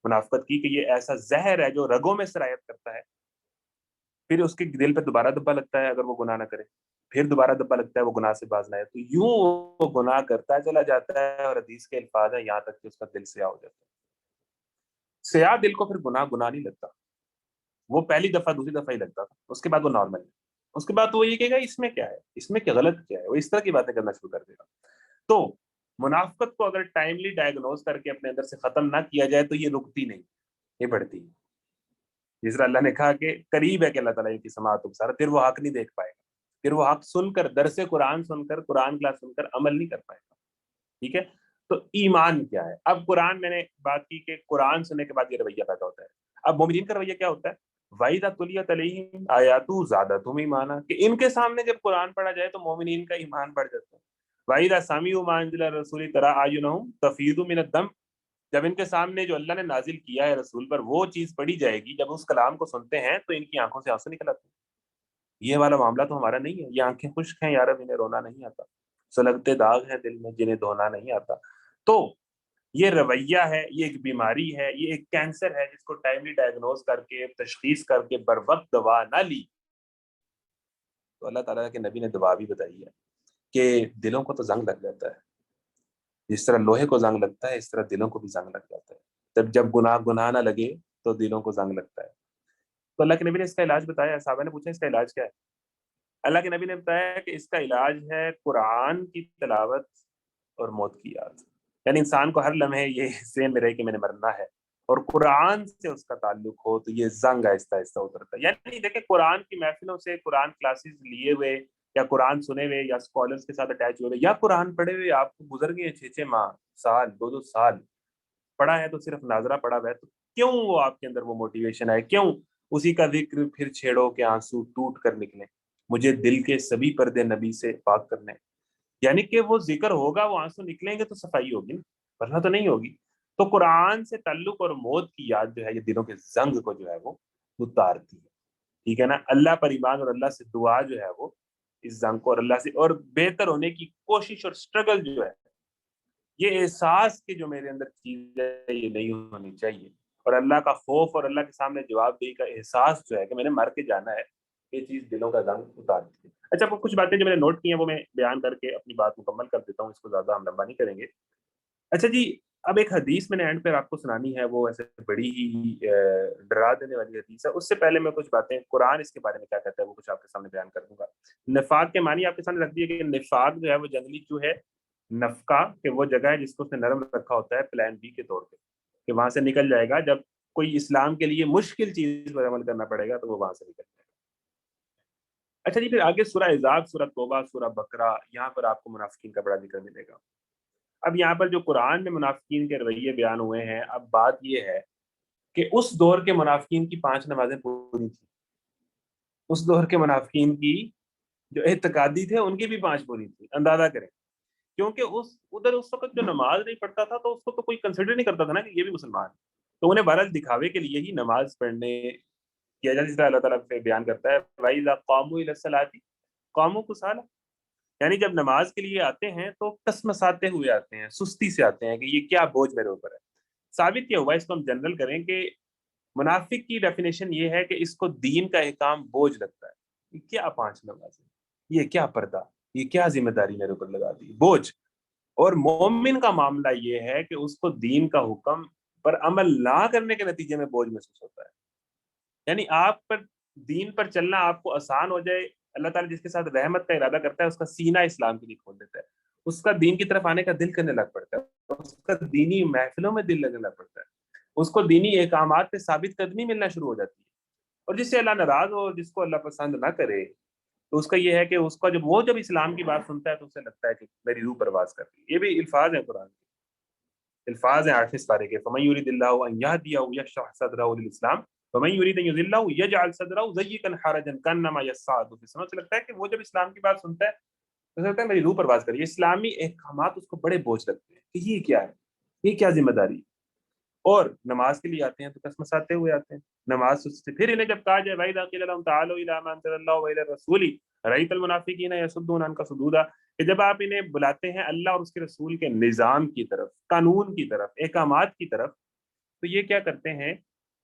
منافقت کی کہ یہ ایسا زہر ہے جو رگوں میں سرایت کرتا ہے. پھر اس کے دل پہ دوبارہ دبا لگتا ہے اگر وہ گناہ نہ کرے، پھر دوبارہ دبا لگتا ہے وہ گناہ سے باز نہ آئے، تو یوں وہ گناہ کرتا چلا جاتا ہے. اور حدیث کے الفاظ ہیں یہاں تک کہ اس کا دل سیاہ ہو جاتا ہے. سیاہ دل کو پھر گناہ نہیں لگتا، وہ پہلی دفعہ دوسری دفعہ ہی لگتا تھا، اس کے بعد وہ نارمل ہے. اس کے بعد تو وہ یہ کہے گا اس میں کیا ہے، اس میں کیا غلط کیا ہے، وہ اس طرح کی باتیں کرنا شروع کر دے گا. تو منافقت کو اگر ٹائملی ڈائگنوز کر کے اپنے اندر سے ختم نہ کیا جائے تو یہ رکتی نہیں، یہ بڑھتی ہے. جس طرح اللہ نے کہا کہ قریب ہے کہ اللہ تعالیٰ کی سماعت ابصار، پھر وہ حق نہیں دیکھ پائے گا، پھر وہ حق سن کر، درس قرآن سن کر، قرآن کلاس سن کر عمل نہیں کر پائے گا. ٹھیک ہے. تو ایمان کیا ہے؟ اب قرآن میں نے بات کی کہ قرآن سننے کے بعد یہ رویہ پیدا ہوتا ہے. اب مومنین کا رویہ کیا ہوتا ہے؟ وَإِذَا تُلِيَتْ عَلَيْهِمْ آيَاتُهُ زَادَتْهُمْ ایمانا، کہ ان کے سامنے جب قرآن پڑھا جائے تو مومنین کا ایمان بڑھ جاتا ہے. وَإِذَا سَمِعُوا مَا أُنزِلَ إِلَى الرَّسُولِ تَرَىٰ أَعْيُنَهُمْ تَفِيضُ مِنَ الدَّمْعِ، جب ان کے سامنے جو اللہ نے نازل کیا ہے رسول پر وہ چیز پڑھی جائے گی، جب اس کلام کو سنتے ہیں تو ان کی آنکھوں سے آنسو نکل آتے ہیں. یہ والا معاملہ تو ہمارا نہیں ہے. یہ آنکھیں خشک ہیں یارب، انہیں رونا نہیں آتا، سلگتے داغ ہیں دل میں جنہیں دھونا نہیں آتا. تو یہ رویہ ہے، یہ ایک بیماری ہے، یہ ایک کینسر ہے جس کو ٹائملی ڈائگنوز کر کے، تشخیص کر کے بر وقت دوا نہ لی تو اللہ تعالیٰ کے نبی نے دوا بھی بتائی ہے کہ دلوں کو تو زنگ لگ جاتا ہے. جس طرح لوہے کو زنگ لگتا ہے اس طرح دلوں کو بھی زنگ لگ جاتا ہے. جب گناہ نہ لگے تو دلوں کو زنگ لگتا ہے. تو اللہ کے نبی نے اس کا علاج بتایا. صحابہ نے پوچھا اس کا علاج کیا ہے؟ اللہ کے نبی نے بتایا کہ اس کا علاج ہے قرآن کی تلاوت اور موت کی یاد. یعنی انسان کو ہر لمحے یہ ذہن میں رہے کہ میں نے مرنا ہے اور قرآن سے اس کا تعلق ہو تو یہ زنگ آہستہ آہستہ اترتا ہے. یعنی دیکھیں قرآن کی محفلوں سے، قرآن کلاسز لیے ہوئے یا قرآن سنے ہوئے یا اسکالرس کے ساتھ اٹیچ ہوئے یا قرآن پڑھے ہوئے آپ کو گزر گئے 6 ماہ، سال، 2 سال پڑھا ہے تو صرف ناظرہ پڑھا ہوا ہے، تو کیوں وہ آپ کے اندر وہ موٹیویشن ہے؟ کیوں اسی کا ذکر پھر چھیڑو کہ آنسو ٹوٹ کر نکلیں، مجھے دل کے سبھی پردے نبی سے پاک کرنے. یعنی کہ وہ ذکر ہوگا، وہ آنسو نکلیں گے تو صفائی ہوگی نا، ورنہ تو نہیں ہوگی. تو قرآن سے تعلق اور موت کی یاد جو ہے یہ دلوں کے زنگ کو جو ہے وہ اتارتی ہے. ٹھیک ہے نا. اللہ پر ایمان اور اللہ سے دعا جو ہے وہ اس زنگ کو، اور اللہ سے اور بہتر ہونے کی کوشش اور سٹرگل جو ہے، یہ احساس کہ جو میرے اندر چیز ہے یہ نہیں ہونی چاہیے، اور اللہ کا خوف اور اللہ کے سامنے جواب دہی کا احساس جو ہے کہ میں نے مر کے جانا ہے، یہ چیز دلوں کا زنگ اتارتی ہے. اچھا کچھ باتیں جو میں نے نوٹ کی ہیں وہ میں بیان کر کے اپنی بات مکمل کر دیتا ہوں، اس کو زیادہ ہم لمبا نہیں کریں گے. اچھا جی، اب ایک حدیث میں نے اینڈ پر آپ کو سنانی ہے، وہ ایسے بڑی ہی ڈرا دینے والی حدیث ہے. اس سے پہلے میں کچھ باتیں قرآن اس کے بارے میں کیا کہتا ہے وہ کچھ آپ کے سامنے بیان کر دوں گا. نفاق کے معنی آپ کے سامنے رکھ دیے کہ نفاق جو ہے وہ جنگلی جو ہے نفقہ کہ وہ جگہ ہے جس کو اس نے نرم رکھا ہوتا ہے پلان بی کے طور پہ کہ وہاں سے نکل جائے گا جب کوئی اسلام کے لیے مشکل چیز پر عمل کرنا پڑے گا تو وہ وہاں سے نکل جائے گا۔ اچھا جی، پھر آگے سورہ احزاب، سورہ توبہ، سورہ بقرہ، یہاں پر آپ کو منافقین کا بڑا ذکر ملے گا۔ اب یہاں پر جو قرآن میں منافقین کے رویے بیان ہوئے ہیں، اب بات یہ ہے کہ اس دور کے منافقین کی 5 نمازیں پوری تھیں، اس دور کے منافقین کی جو اعتقادی تھے ان کی بھی 5 پوری تھی، اندازہ کریں، کیونکہ ادھر اس وقت جو نماز نہیں پڑھتا تھا تو اس کو تو کوئی کنسیڈر نہیں کرتا تھا نا کہ یہ بھی مسلمان ہے، تو انہیں بہرحال دکھاوے کے لیے ہی نماز پڑھنے کیا جاتا ہے، جس طرح اللہ تعالیٰ سے بیان کرتا ہے وَإِذَا قَامُوا إِلَى الصَّلَاةِ قَامُوا كُسَالَىٰ، یعنی جب نماز کے لیے آتے ہیں تو ٹسمساتے ہوئے آتے ہیں، سستی سے آتے ہیں کہ یہ کیا بوجھ میرے اوپر ہے۔ ثابت کیا ہوا، اس کو ہم جنرل کریں کہ منافق کی ڈیفینیشن یہ ہے کہ اس کو دین کا احکام بوجھ لگتا ہے، یہ کیا 5 نمازیں، یہ کیا پردہ، یہ کیا ذمہ داری میرے اوپر لگا دی، بوجھ۔ اور مومن کا معاملہ یہ ہے کہ اس کو دین کا حکم پر عمل نہ کرنے کے نتیجے میں بوجھ محسوس ہوتا ہے، یعنی آپ پر دین پر چلنا آپ کو آسان ہو جائے، اللہ تعالیٰ جس کے ساتھ رحمت کا ارادہ کرتا ہے اس کا سینہ اسلام کے لیے کھول دیتا ہے، اس کا دین کی طرف آنے کا دل کرنے لگ پڑتا ہے، اس کا دینی محفلوں میں دل لگنے لگ پڑتا ہے، اس کو دینی احکامات پہ ثابت قدمی ملنا شروع ہو جاتی ہے۔ اور جس سے اللہ ناراض ہو، جس کو اللہ پسند نہ کرے، تو اس کا یہ ہے کہ اس کا جب اسلام کی بات سنتا ہے تو اسے لگتا ہے کہ میری روح پرواز کر رہی ہے۔ یہ بھی الفاظ ہیں قرآن کے، الفاظ ہیں 8 پارے کے، فَمَن يُرِدِ اللَّهُ أَن يَهْدِيَهُ يَشْرَحْ صَدْرَهُ لِلْإِسْلَامِ وَمَن يُرِدْ أَن يُضِلَّهُ يَجْعَلْ صَدْرَهُ ضَيِّقًا حَرَجًا كَأَنَّمَا يَصَّعَّدُ فِي السَّمَاءِ۔ سے لگتا ہے کہ وہ جب اسلام کی بات سنتا ہے تو لگتا ہے میری روح پرواز کر رہی ہے، اسلامی احکامات اس کو بڑے بوجھ لگتے ہیں کہ یہ کیا ہے، یہ کیا ذمہ داری ہے۔ اور نماز کے لیے آتے ہیں تو کسمساتے ہوئے آتے ہیں، نماز سے پھر انہیں جب کہا جائے وَإِذَا قِيلَ لَهُمْ تَعَالَوْا إِلَىٰ مَا أَنزَلَ اللَّهُ وَإِلَى الرَّسُولِ رَأَيْتَ الْمُنَافِقِينَ يَصُدُّونَ عَنكَ صُدُودًا، کہ جب آپ انہیں بلاتے ہیں اللہ اور اس کے رسول کے نظام کی طرف، قانون کی طرف، احکامات کی طرف، تو یہ کیا کرتے ہیں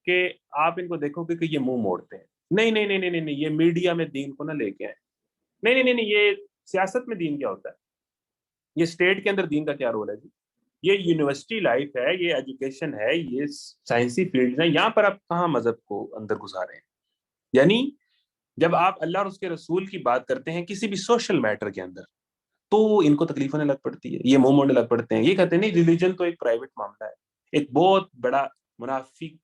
کہ آپ ان کو دیکھو گے کہ یہ منہ موڑتے ہیں، نہیں نہیں نہیں نہیں نہیں، یہ میڈیا میں دین کو نہ لے کے آئیں، نہیں نہیں نہیں نہیں، یہ سیاست میں دین کیا ہوتا ہے، یہ اسٹیٹ کے اندر دین کا کیا رول ہے جی، یہ یونیورسٹی لائف ہے، یہ ایجوکیشن ہے، یہ سائنسی فیلڈ ہیں، یہاں پر آپ کہاں مذہب کو اندر گزارے ہیں۔ یعنی جب آپ اللہ اور اس کے رسول کی بات کرتے ہیں کسی بھی سوشل میٹر کے اندر تو ان کو تکلیف ہونے لگ پڑتی ہے، یہ منہ موڑنے لگ پڑتے ہیں، یہ کہتے ہیں نہیں ریلیجن تو ایک پرائیویٹ معاملہ ہے۔ ایک بہت بڑا منافقی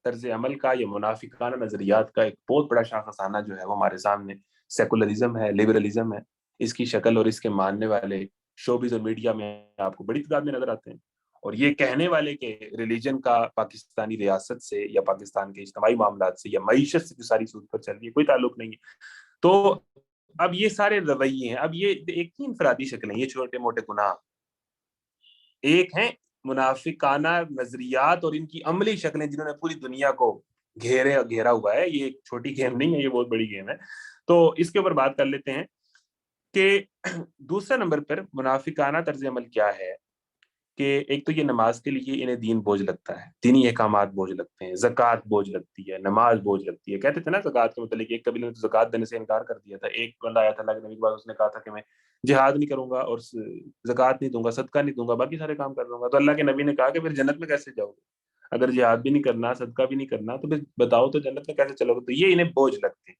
طرز عمل کا یا منافقانہ نظریات کا ایک بہت بڑا شاخسانہ جو ہے وہ ہمارے سامنے سیکولرزم ہے، لبرلزم ہے، اس کی شکل اور اس کے ماننے والے شوبز اور میڈیا میں آپ کو بڑی تعداد میں نظر آتے ہیں، اور یہ کہنے والے کہ ریلیجن کا پاکستانی ریاست سے یا پاکستان کے اجتماعی معاملات سے یا معیشت سے جو ساری سود پر چل رہی ہے کوئی تعلق نہیں ہے۔ تو اب یہ سارے رویے ہیں، اب یہ ایک ہی انفرادی شکلیں، یہ چھوٹے موٹے گناہ ایک ہیں منافقانہ نظریات اور ان کی عملی شکلیں جنہوں نے پوری دنیا کو گھیرا ہوا ہے، یہ ایک چھوٹی گیم نہیں ہے، یہ بہت بڑی گیم ہے۔ تو اس کے اوپر بات کر لیتے ہیں کہ دوسرا نمبر پر منافقانہ طرز عمل کیا ہے کہ ایک تو یہ نماز کے لیے انہیں دین بوجھ لگتا ہے، دینی احکامات بوجھ لگتے ہیں، زکوٰۃ بوجھ لگتی ہے، نماز بوجھ لگتی ہے۔ کہتے تھے نا زکوٰۃ کے متعلق، ایک قبیلے نے تو زکوٰۃ دینے سے انکار کر دیا تھا، ایک بندہ آیا تھا اللہ کے نبی کے پاس، اس نے کہا تھا کہ میں جہاد نہیں کروں گا اور زکوٰۃ نہیں دوں گا، صدقہ نہیں دوں گا، باقی سارے کام کر لوں گا۔ تو اللہ کے نبی نے کہا کہ پھر جنت میں کیسے جاؤ گے، اگر جہاد بھی نہیں کرنا، صدقہ بھی نہیں کرنا، تو پھر بتاؤ تو جنت میں کیسے چلو گے؟ تو یہ انہیں بوجھ لگتے ہیں۔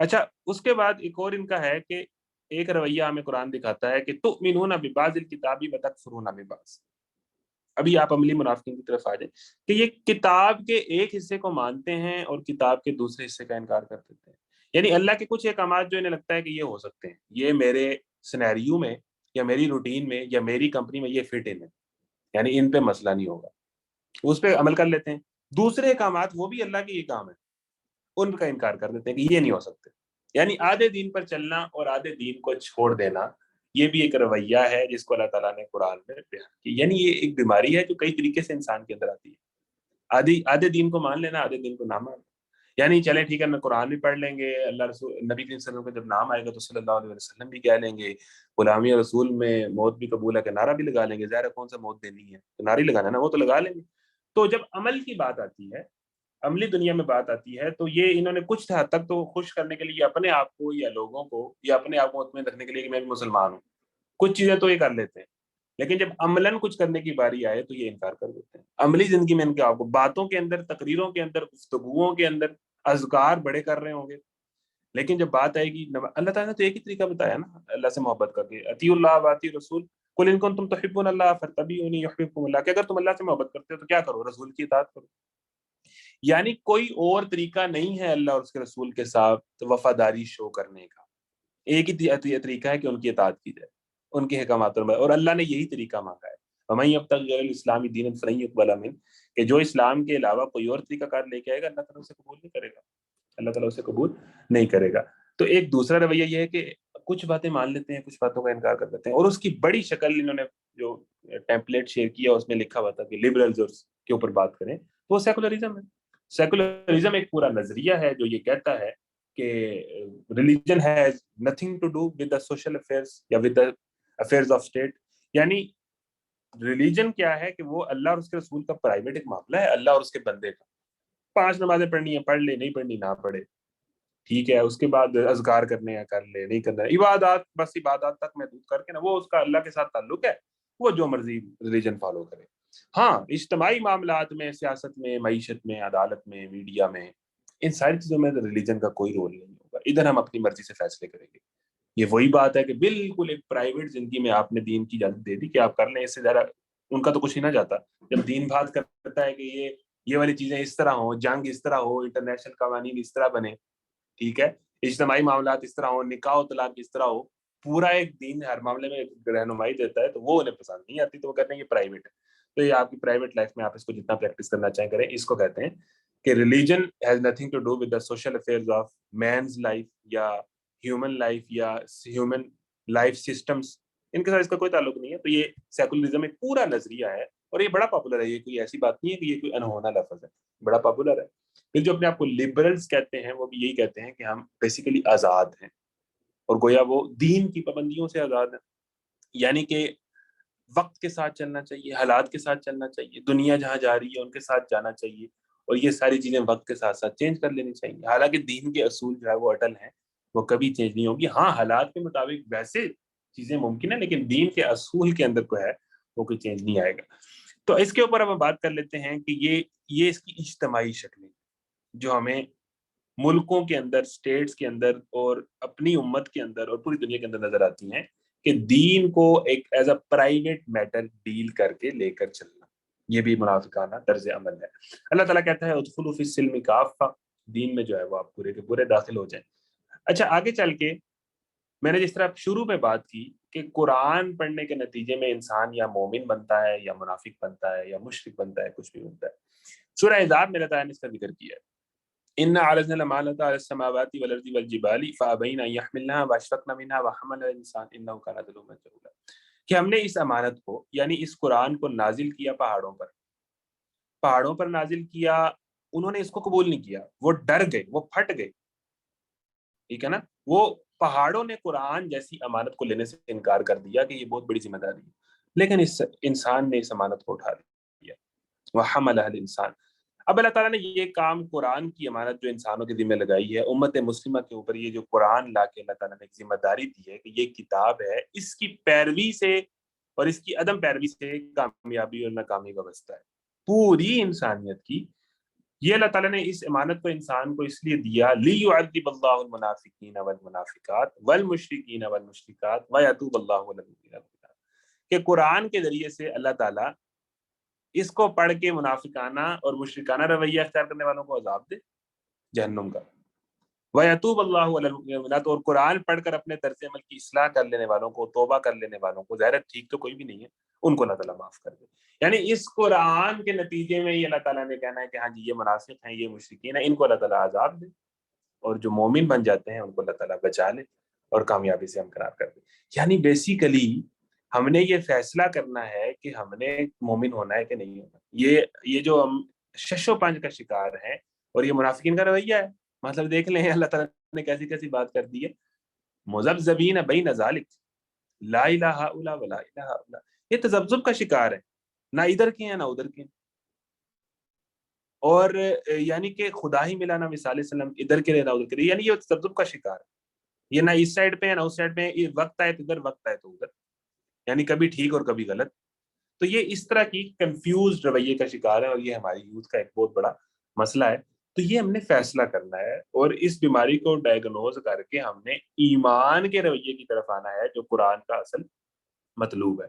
اچھا، اس کے بعد ایک اور ان کا ہے کہ ایک رویہ ہمیں قرآن دکھاتا ہے کہ تؤمنون ببعض الکتاب وتکفرون ببعض۔ ابھی آپ عملی منافقین کی طرف آ جائیں کہ یہ کتاب کے ایک حصے کو مانتے ہیں اور کتاب کے دوسرے حصے کا انکار کر دیتے ہیں، یعنی اللہ کے کچھ احکامات جو انہیں لگتا ہے کہ یہ ہو سکتے ہیں، یہ میرے سینیریو میں یا میری روٹین میں یا میری کمپنی میں یہ فٹ ان ہے، یعنی ان پہ مسئلہ نہیں ہوگا، اس پہ عمل کر لیتے ہیں۔ دوسرے احکامات وہ بھی اللہ کے یہ کام ہے، ان کا انکار کر دیتے ہیں کہ یہ نہیں ہو سکتے، یعنی آدھے دین پر چلنا اور آدھے دین کو چھوڑ دینا، یہ بھی ایک رویہ ہے جس کو اللہ تعالیٰ نے قرآن میں بیان کیا۔ یعنی یہ ایک بیماری ہے جو کئی طریقے سے انسان کے اندر آتی ہے، آدھے دین کو مان لینا، آدھے دین کو نہ ماننا، یعنی چلیں ٹھیک ہے میں قرآن بھی پڑھ لیں گے، اللہ رسول نبی کریم صلی اللہ علیہ وسلم کا جب نام آئے گا تو صلی اللہ علیہ وسلم بھی کہہ لیں گے، غلامی رسول میں موت بھی قبول ہے کہ نعرہ بھی لگا لیں گے، ظاہر ہے کون سا موت دینی ہے تو نعرہ لگانا ہے نا، وہ تو لگا لیں گے۔ تو جب عمل کی بات آتی ہے، عملی دنیا میں بات آتی ہے، تو یہ انہوں نے کچھ حد تک تو خوش کرنے کے لیے اپنے آپ کو یا لوگوں کو یا اپنے آپ کو مطمئن رکھنے کے لیے کہ میں بھی مسلمان ہوں، کچھ چیزیں تو یہ کر لیتے ہیں، لیکن جب عملاً کچھ کرنے کی باری آئے تو یہ انکار کر دیتے ہیں۔ عملی زندگی میں ان کے آپ کو باتوں کے اندر، تقریروں کے اندر، گفتگوؤں کے اندر اذکار بڑے کر رہے ہوں گے، لیکن جب بات آئے گی اللہ تعالیٰ نے تو ایک ہی طریقہ بتایا نا اللہ سے محبت کر کے، اطیعوا اللہ و اطیعوا الرسول، قل ان کنتم تحبون اللہ فاتبعونی یحببکم اللہ، کہ اگر تم اللہ سے محبت کرتے ہو تو کیا کرو، رسول کی اطاعت کرو. یعنی کوئی اور طریقہ نہیں ہے اللہ اور اس کے رسول کے ساتھ وفاداری شو کرنے کا، ایک ہی طریقہ ہے کہ ان کی اطاعت کی جائے، ان کے احکامات اور اللہ نے یہی طریقہ مانگا ہے. وَمَن يَبْتَغِ غَيْرَ الْإِسْلَامِ دِينًا فَلَن يُقْبَلَ مِنْهُ، کہ جو اسلام کے علاوہ کوئی اور طریقہ کار لے کے آئے گا اللہ تعالیٰ اسے قبول نہیں کرے گا، اللہ تعالیٰ اسے قبول نہیں کرے گا. تو ایک دوسرا رویہ یہ ہے کہ کچھ باتیں مان لیتے ہیں، کچھ باتوں کا انکار کر دیتے ہیں، اور اس کی بڑی شکل انہوں نے جو ٹیمپلیٹ شیئر کیا اس میں لکھا ہوا تھا کہ لبرلز کے اوپر بات کریں، تو وہ سیکولرزم ہے. سیکولرزم ایک پورا نظریہ ہے جو یہ کہتا ہے کہ religion has nothing to do with the social affairs یا with the affairs of state. یعنی ریلیجن کیا ہے کہ وہ اللہ اور اس کے رسول کا پرائیویٹ ایک معاملہ ہے، اللہ اور اس کے بندے کا. 5 نمازیں پڑھنی ہیں پڑھ لے، نہیں پڑھنی نہ پڑھے، ٹھیک ہے. اس کے بعد اذکار کرنے ہیں کر لے، نہیں کرنا عبادات بس عبادات تک محدود کر کے نا، وہ اس کا اللہ کے ساتھ تعلق ہے، وہ جو مرضی ریلیجن فالو کرے. ہاں اجتماعی معاملات میں، سیاست میں، معیشت میں، عدالت میں، میڈیا میں، ان ساری چیزوں میں ریلیجن کا کوئی رول نہیں ہوگا. ادھر ہم اپنی مرضی سے فیصلے کریں گے. یہ وہی بات ہے کہ بالکل ایک پرائیویٹ زندگی میں آپ نے دین کی اجازت دے دی کہ آپ کر لیں، اس سے زیادہ ان کا تو کچھ ہی نہ جاتا. جب دین بات کرتا ہے کہ یہ والی چیزیں اس طرح ہوں، جنگ اس طرح ہو، انٹرنیشنل قوانین اس طرح بنے، ٹھیک ہے، اجتماعی معاملات اس طرح ہو، نکاح و طلاق اس طرح ہو، پورا ایک دین ہر معاملے میں رہنمائی دیتا ہے، تو وہ انہیں پسند نہیں آتی، تو وہ کہتے ہیں یہ پرائیویٹ ہے. تو یہ آپ کی پرائیویٹ لائف میں آپ اس کو جتنا پریکٹس کرنا چاہیں کریں. اس کو کہتے ہیں کہ religion has nothing to do with the social affairs of man's life یا ہیومن لائف یا ہیومن لائف سسٹمز، ان کے ساتھ اس کا کوئی تعلق نہیں ہے. تو یہ سیکولرزم ایک پورا نظریہ ہے اور یہ بڑا پاپولر ہے. یہ کوئی ایسی بات نہیں ہے کہ یہ کوئی انہونا لفظ ہے، بڑا پاپولر ہے. پھر جو اپنے آپ کو لبرلز کہتے ہیں وہ بھی یہی کہتے ہیں کہ ہم بیسیکلی آزاد ہیں، اور گویا وہ دین کی پابندیوں سے آزاد ہیں. یعنی کہ وقت کے ساتھ چلنا چاہیے، حالات کے ساتھ چلنا چاہیے، دنیا جہاں جا رہی ہے ان کے ساتھ جانا چاہیے، اور یہ ساری چیزیں وقت کے ساتھ ساتھ چینج کر لینی چاہیے. حالانکہ دین کے اصول جو ہے وہ اٹل ہیں، وہ کبھی چینج نہیں ہوگی. ہاں حالات کے مطابق ویسے چیزیں ممکن ہیں، لیکن دین کے اصول کے اندر کو ہے وہ کوئی چینج نہیں آئے گا. تو اس کے اوپر ہم بات کر لیتے ہیں کہ یہ اس کی اجتماعی شکلیں جو ہمیں ملکوں کے اندر، اسٹیٹس کے اندر اور اپنی امت کے اندر اور پوری دنیا کے اندر نظر آتی ہیں کہ دین کو ایک as a private matter deal کر کے لے کر چلنا، یہ بھی منافقانہ طرز عمل ہے. اللہ تعالیٰ کہتا ہے ادخلوا فی السلم کافہ، دین میں جو ہے وہ آپ پورے کے پورے داخل ہو جائیں. اچھا آگے چل کے میں نے جس طرح شروع میں بات کی کہ قرآن پڑھنے کے نتیجے میں انسان یا مومن بنتا ہے یا منافق بنتا ہے یا مشرک بنتا ہے، کچھ بھی بنتا ہے. سورہ احزاب میں اللہ تعالیٰ نے اس کا ذکر کیا ہے، إِنَّا عَرَضْنَا الْأَمَانَةَ عَلَى السَّمَاوَاتِ وَالْأَرْضِ وَالْجِبَالِ فَأَبَيْنَ أَن يَحْمِلْنَهَا وَأَشْفَقْنَ مِنْهَا وَحَمَلَهَا الْإِنسَانُ إِنَّهُ كَانَ ظَلُومًا جَهُولًا، کہ ہم نے اس امانت کو یعنی اس قرآن کو نازل کیا پہاڑوں پر نازل کیا. انہوں نے اس کو قبول نہیں کیا، وہ ڈر گئے، وہ پھٹ گئے، ٹھیک ہے نا. وہ پہاڑوں نے قرآن جیسی امانت کو لینے سے انکار کر دیا کہ یہ بہت بڑی ذمہ داری ہے، لیکن اس انسان نے اس امانت کو اٹھا لیا. وَحَمَلَهَا الْإِنسَانُ. اب اللہ تعالیٰ نے یہ کام قرآن کی امانت جو انسانوں کے ذمہ لگائی ہے، امت مسلمہ کے اوپر یہ جو قرآن لا کے اللہ تعالیٰ نے ایک ذمہ داری دی ہے کہ یہ کتاب ہے، اس کی پیروی سے اور اس کی عدم پیروی سے کامیابی اور ناکامی وابستہ ہے پوری انسانیت کی. یہ اللہ تعالیٰ نے اس امانت کو انسان کو اس لیے دیا لِيُعَذِّبَ اللَّهُ الْمُنَافِقِينَ وَالْمُنَافِقَاتِ وَالْمُشْرِكِينَ وَالْمُشْرِكَاتِ وَيَتُوبَ اللَّهُ عَلَى الَّذِينَ يَتَوبُونَ، کہ قرآن کے ذریعے سے اللہ تعالیٰ اس کو پڑھ کے منافقانہ اور مشرکانہ رویہ اختیار کرنے والوں کو عذاب دے جہنم کا. وَيَتُوبَ اللَّهُ عَلَى الْمُؤْمِنِينَ، اور قرآن پڑھ کر اپنے طرز عمل کی اصلاح کر لینے والوں کو، توبہ کر لینے والوں کو، ظاہر ٹھیک تو کوئی بھی نہیں ہے، ان کو اللہ تعالیٰ معاف کر دے. یعنی اس قرآن کے نتیجے میں یہ اللہ تعالیٰ نے کہنا ہے کہ ہاں جی یہ منافق ہیں، یہ مشرکین ہیں، ان کو اللہ تعالیٰ عذاب دے، اور جو مومن بن جاتے ہیں ان کو اللہ تعالیٰ بچا لے اور کامیابی سے ہمکنار کر دے. یعنی بیسیکلی ہم نے یہ فیصلہ کرنا ہے کہ ہم نے مومن ہونا ہے کہ نہیں ہونا. یہ جو ہم شش و پنج کا شکار ہیں اور یہ منافقین کا رویہ ہے. مطلب دیکھ لیں اللہ تعالیٰ نے کیسی کیسی بات کر دی ہے. مذبذبین بین ذالک لا الہ الا ولا الہ الا، یہ تذبذب کا شکار ہے، نہ ادھر کے ہیں نہ ادھر کے ہیں. اور یعنی کہ خدا ہی ملا نہ مثال سلم، ادھر کے رہے نہ ادھر کے رہے، یعنی یہ تذبذب کا شکار ہے. یہ نہ اس سائڈ پہ ہے نہ اس سائڈ پہ، وقت آئے تو ادھر وقت آئے تو ادھر، یعنی کبھی ٹھیک اور کبھی غلط. تو یہ اس طرح کی کنفیوزڈ رویے کا شکار ہے، اور یہ ہماری یوتھ کا ایک بہت بڑا مسئلہ ہے. تو یہ ہم نے فیصلہ کرنا ہے اور اس بیماری کو ڈائگنوز کر کے ہم نے ایمان کے رویے کی طرف آنا ہے جو قرآن کا اصل مطلوب ہے.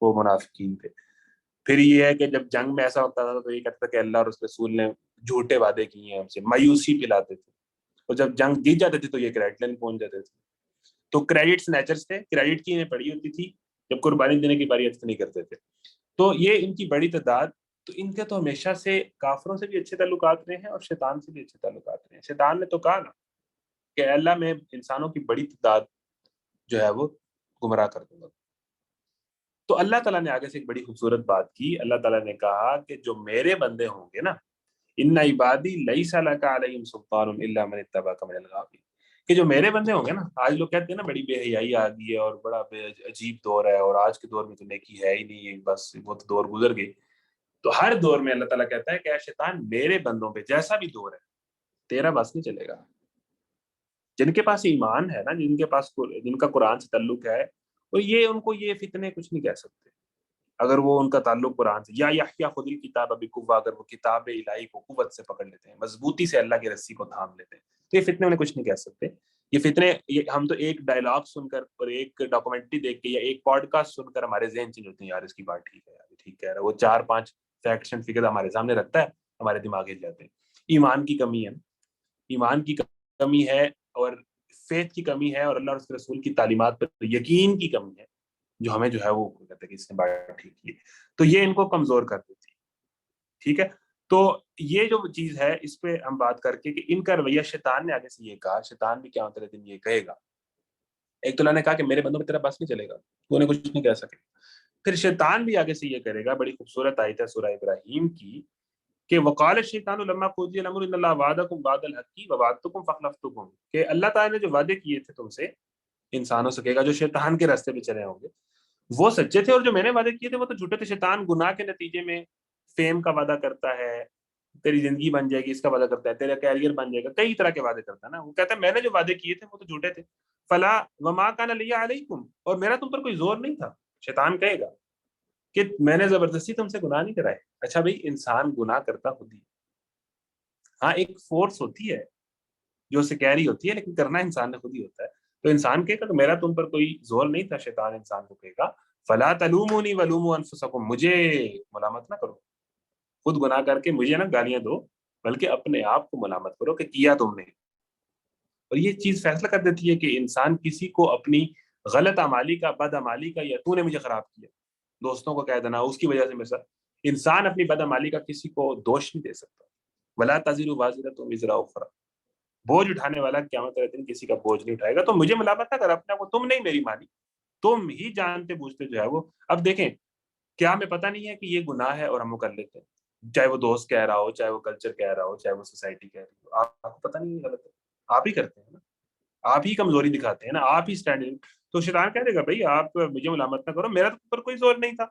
وہ منافقین تھے. پھر یہ ہے کہ جب جنگ میں ایسا ہوتا تھا تو یہ کہتا تھا کہ اللہ اور اس رسول نے جھوٹے وعدے کیے ہیں ہم سے, مایوسی پلاتے تھے, اور جب جنگ جیت جاتے تھے تو یہ کریڈٹ لینے پہنچ جاتے تھے. تو کریڈٹ سنیچرز تھے, کریڈٹ کی انہیں پڑی ہوتی تھی, جب قربانی دینے کی باری آتی تو نہیں کرتے تھے. تو یہ ان کی بڑی تعداد. تو ان کے تو ہمیشہ سے کافروں سے بھی اچھے تعلقات رہے ہیں اور شیطان سے بھی اچھے تعلقات رہے ہیں. شیطان نے تو کہا نا کہ اللہ میں انسانوں کی بڑی تعداد جو ہے وہ گمراہ کر دوں گا. تو اللہ تعالیٰ نے آگے سے ایک بڑی خوبصورت بات کی. اللہ تعالیٰ نے کہا کہ جو میرے بندے ہوں گے نا, ان عبادی لیس لک علیہم سلطان الا من اتبعک من الغاوین, کہ جو میرے بندے ہوں گے نا, آج لوگ کہتے ہیں نا بڑی بے حیائی آ گئی ہے اور بڑا عجیب دور ہے اور آج کے دور میں تو نیکی ہے ہی نہیں, بس وہ تو دور گزر گئی. تو ہر دور میں اللہ تعالیٰ کہتا ہے کہ اے شیطان میرے بندوں پہ جیسا بھی دور ہے تیرا بس نہیں چلے گا. جن کے پاس ایمان ہے نا, جن کا قرآن سے تعلق ہے, اور یہ ان کو یہ فتنے کچھ نہیں کہہ سکتے اگر وہ ان کا تعلق قرآن سے, یا یحییٰ خذ الکتاب بقوۃ, اگر وہ کتاب الہی کو قوت سے پکڑ لیتے ہیں, مضبوطی سے اللہ کی رسی کو تھام لیتے ہیں, تو یہ فتنے انہیں کچھ نہیں کہہ سکتے. یہ فتنے, ہم تو ایک ڈائلاگ سن کر اور ایک ڈاکومنٹری دیکھ کے یا ایک پوڈ کاسٹ سن کر ہمارے ذہن چینج ہوتے ہیں, یار اس کی بات ٹھیک ہے, یار ٹھیک کہہ رہا ہے, وہ 4-5 فیکٹس اینڈ فگر ہمارے سامنے رکھتا ہے, ہمارے دماغ ہل جاتے ہیں. ایمان کی کمی ہے, ایمان کی کمی ہے, اور فیتھ کی کمی ہے, اور اللہ اور اس کے رسول کی تعلیمات پر یقین کی کمی ہے, جو ہمیں جو ہے وہ کہتے ہیں کہ اس نے بات ٹھیک کی, تو یہ ان کو کمزور کر دیتی ہے. ٹھیک ہے, تو یہ جو چیز ہے اس پہ ہم بات کر کے کہ ان کا رویہ, شیطان نے آگے سے یہ کہا, شیطان بھی قیامت والے دن یہ کہے گا. ایک تو اللہ نے کہا کہ میرے بندوں پہ تیرا بس نہیں چلے گا, تو انہیں کچھ نہیں کہہ سکے. پھر شیطان بھی آگے سے یہ کرے گا, بڑی خوبصورت آیت ہے سورہ ابراہیم کی, کہ وقال الشیطان لما قضی الامر ان اللہ وعدکم وعد الحق ووعدتکم فاخلفتکم, کہ اللہ تعالی نے جو وعدے کیے تھے تم سے, انسانوں سے کہے گا جو شیطان کے راستے پہ چلے ہوں گے, وہ سچے تھے, اور جو میں نے وعدے کیے تھے وہ تو جھوٹے تھے. شیطان گناہ کے نتیجے میں فیم کا وعدہ کرتا ہے, تیری زندگی بن جائے گی اس کا وعدہ کرتا ہے, تیرا کیریئر بن جائے گا, کئی طرح کے وعدے کرتا ہے نا. وہ کہتا ہے میں نے جو وعدے کیے تھے وہ تو جھوٹے تھے. فلا وما کان لی علیکم, اور میرا تم پر کوئی زور نہیں تھا. شیطان کہے گا کہ میں نے زبردستی تم سے گناہ نہیں کرائے. اچھا بھائی, انسان گناہ کرتا خود ہی, ہاں ایک فورس ہوتی ہے جو اسے کیری ہوتی ہے, لیکن کرنا انسان نے خود ہی ہوتا ہے. تو انسان کہے گا کہ میرا تم پر کوئی زور نہیں تھا. شیطان انسان کو کہے گا فلا تلومونی ولوموا انفسکم, مجھے ملامت نہ کرو, خود گناہ کر کے مجھے نہ گالیاں دو, بلکہ اپنے آپ کو ملامت کرو کہ کیا تم نے. اور یہ چیز فیصلہ کر دیتی ہے کہ انسان کسی کو اپنی غلط اعمالی کا, بد اعمالی کا, یا تو نے مجھے خراب کیا, دوستوں کو کہہ دینا اس کی وجہ سے میرے ساتھ, انسان اپنی بد اعمالی کا کسی کو دوش نہیں دے سکتا. ولا تزر وازرۃ وزر اخری, بوجھ اٹھانے والا قیامت والے دن کسی کا بوجھ نہیں اٹھائے گا. تو مجھے ملامت نہ کر اپنے کو, تم نہیں میری مانی, تم ہی جانتے بوجھتے جو ہے وہ. اب دیکھیں, کیا ہمیں پتہ نہیں ہے کہ یہ گناہ ہے اور ہم وہ کر لیتے ہیں, چاہے وہ دوست کہہ رہا ہو, چاہے وہ کلچر کہہ رہا ہو, چاہے وہ سوسائٹی کہہ رہی ہو, آپ کو پتہ نہیں ہے غلط ہے, آپ ہی کرتے ہیں نا, آپ ہی کمزوری دکھاتے ہیں نا, آپ ہی اسٹینڈ. تو شیطان کہہ دے گا بھائی آپ مجھے ملامت نہ کرو, میرا تو پر کوئی زور نہیں تھا,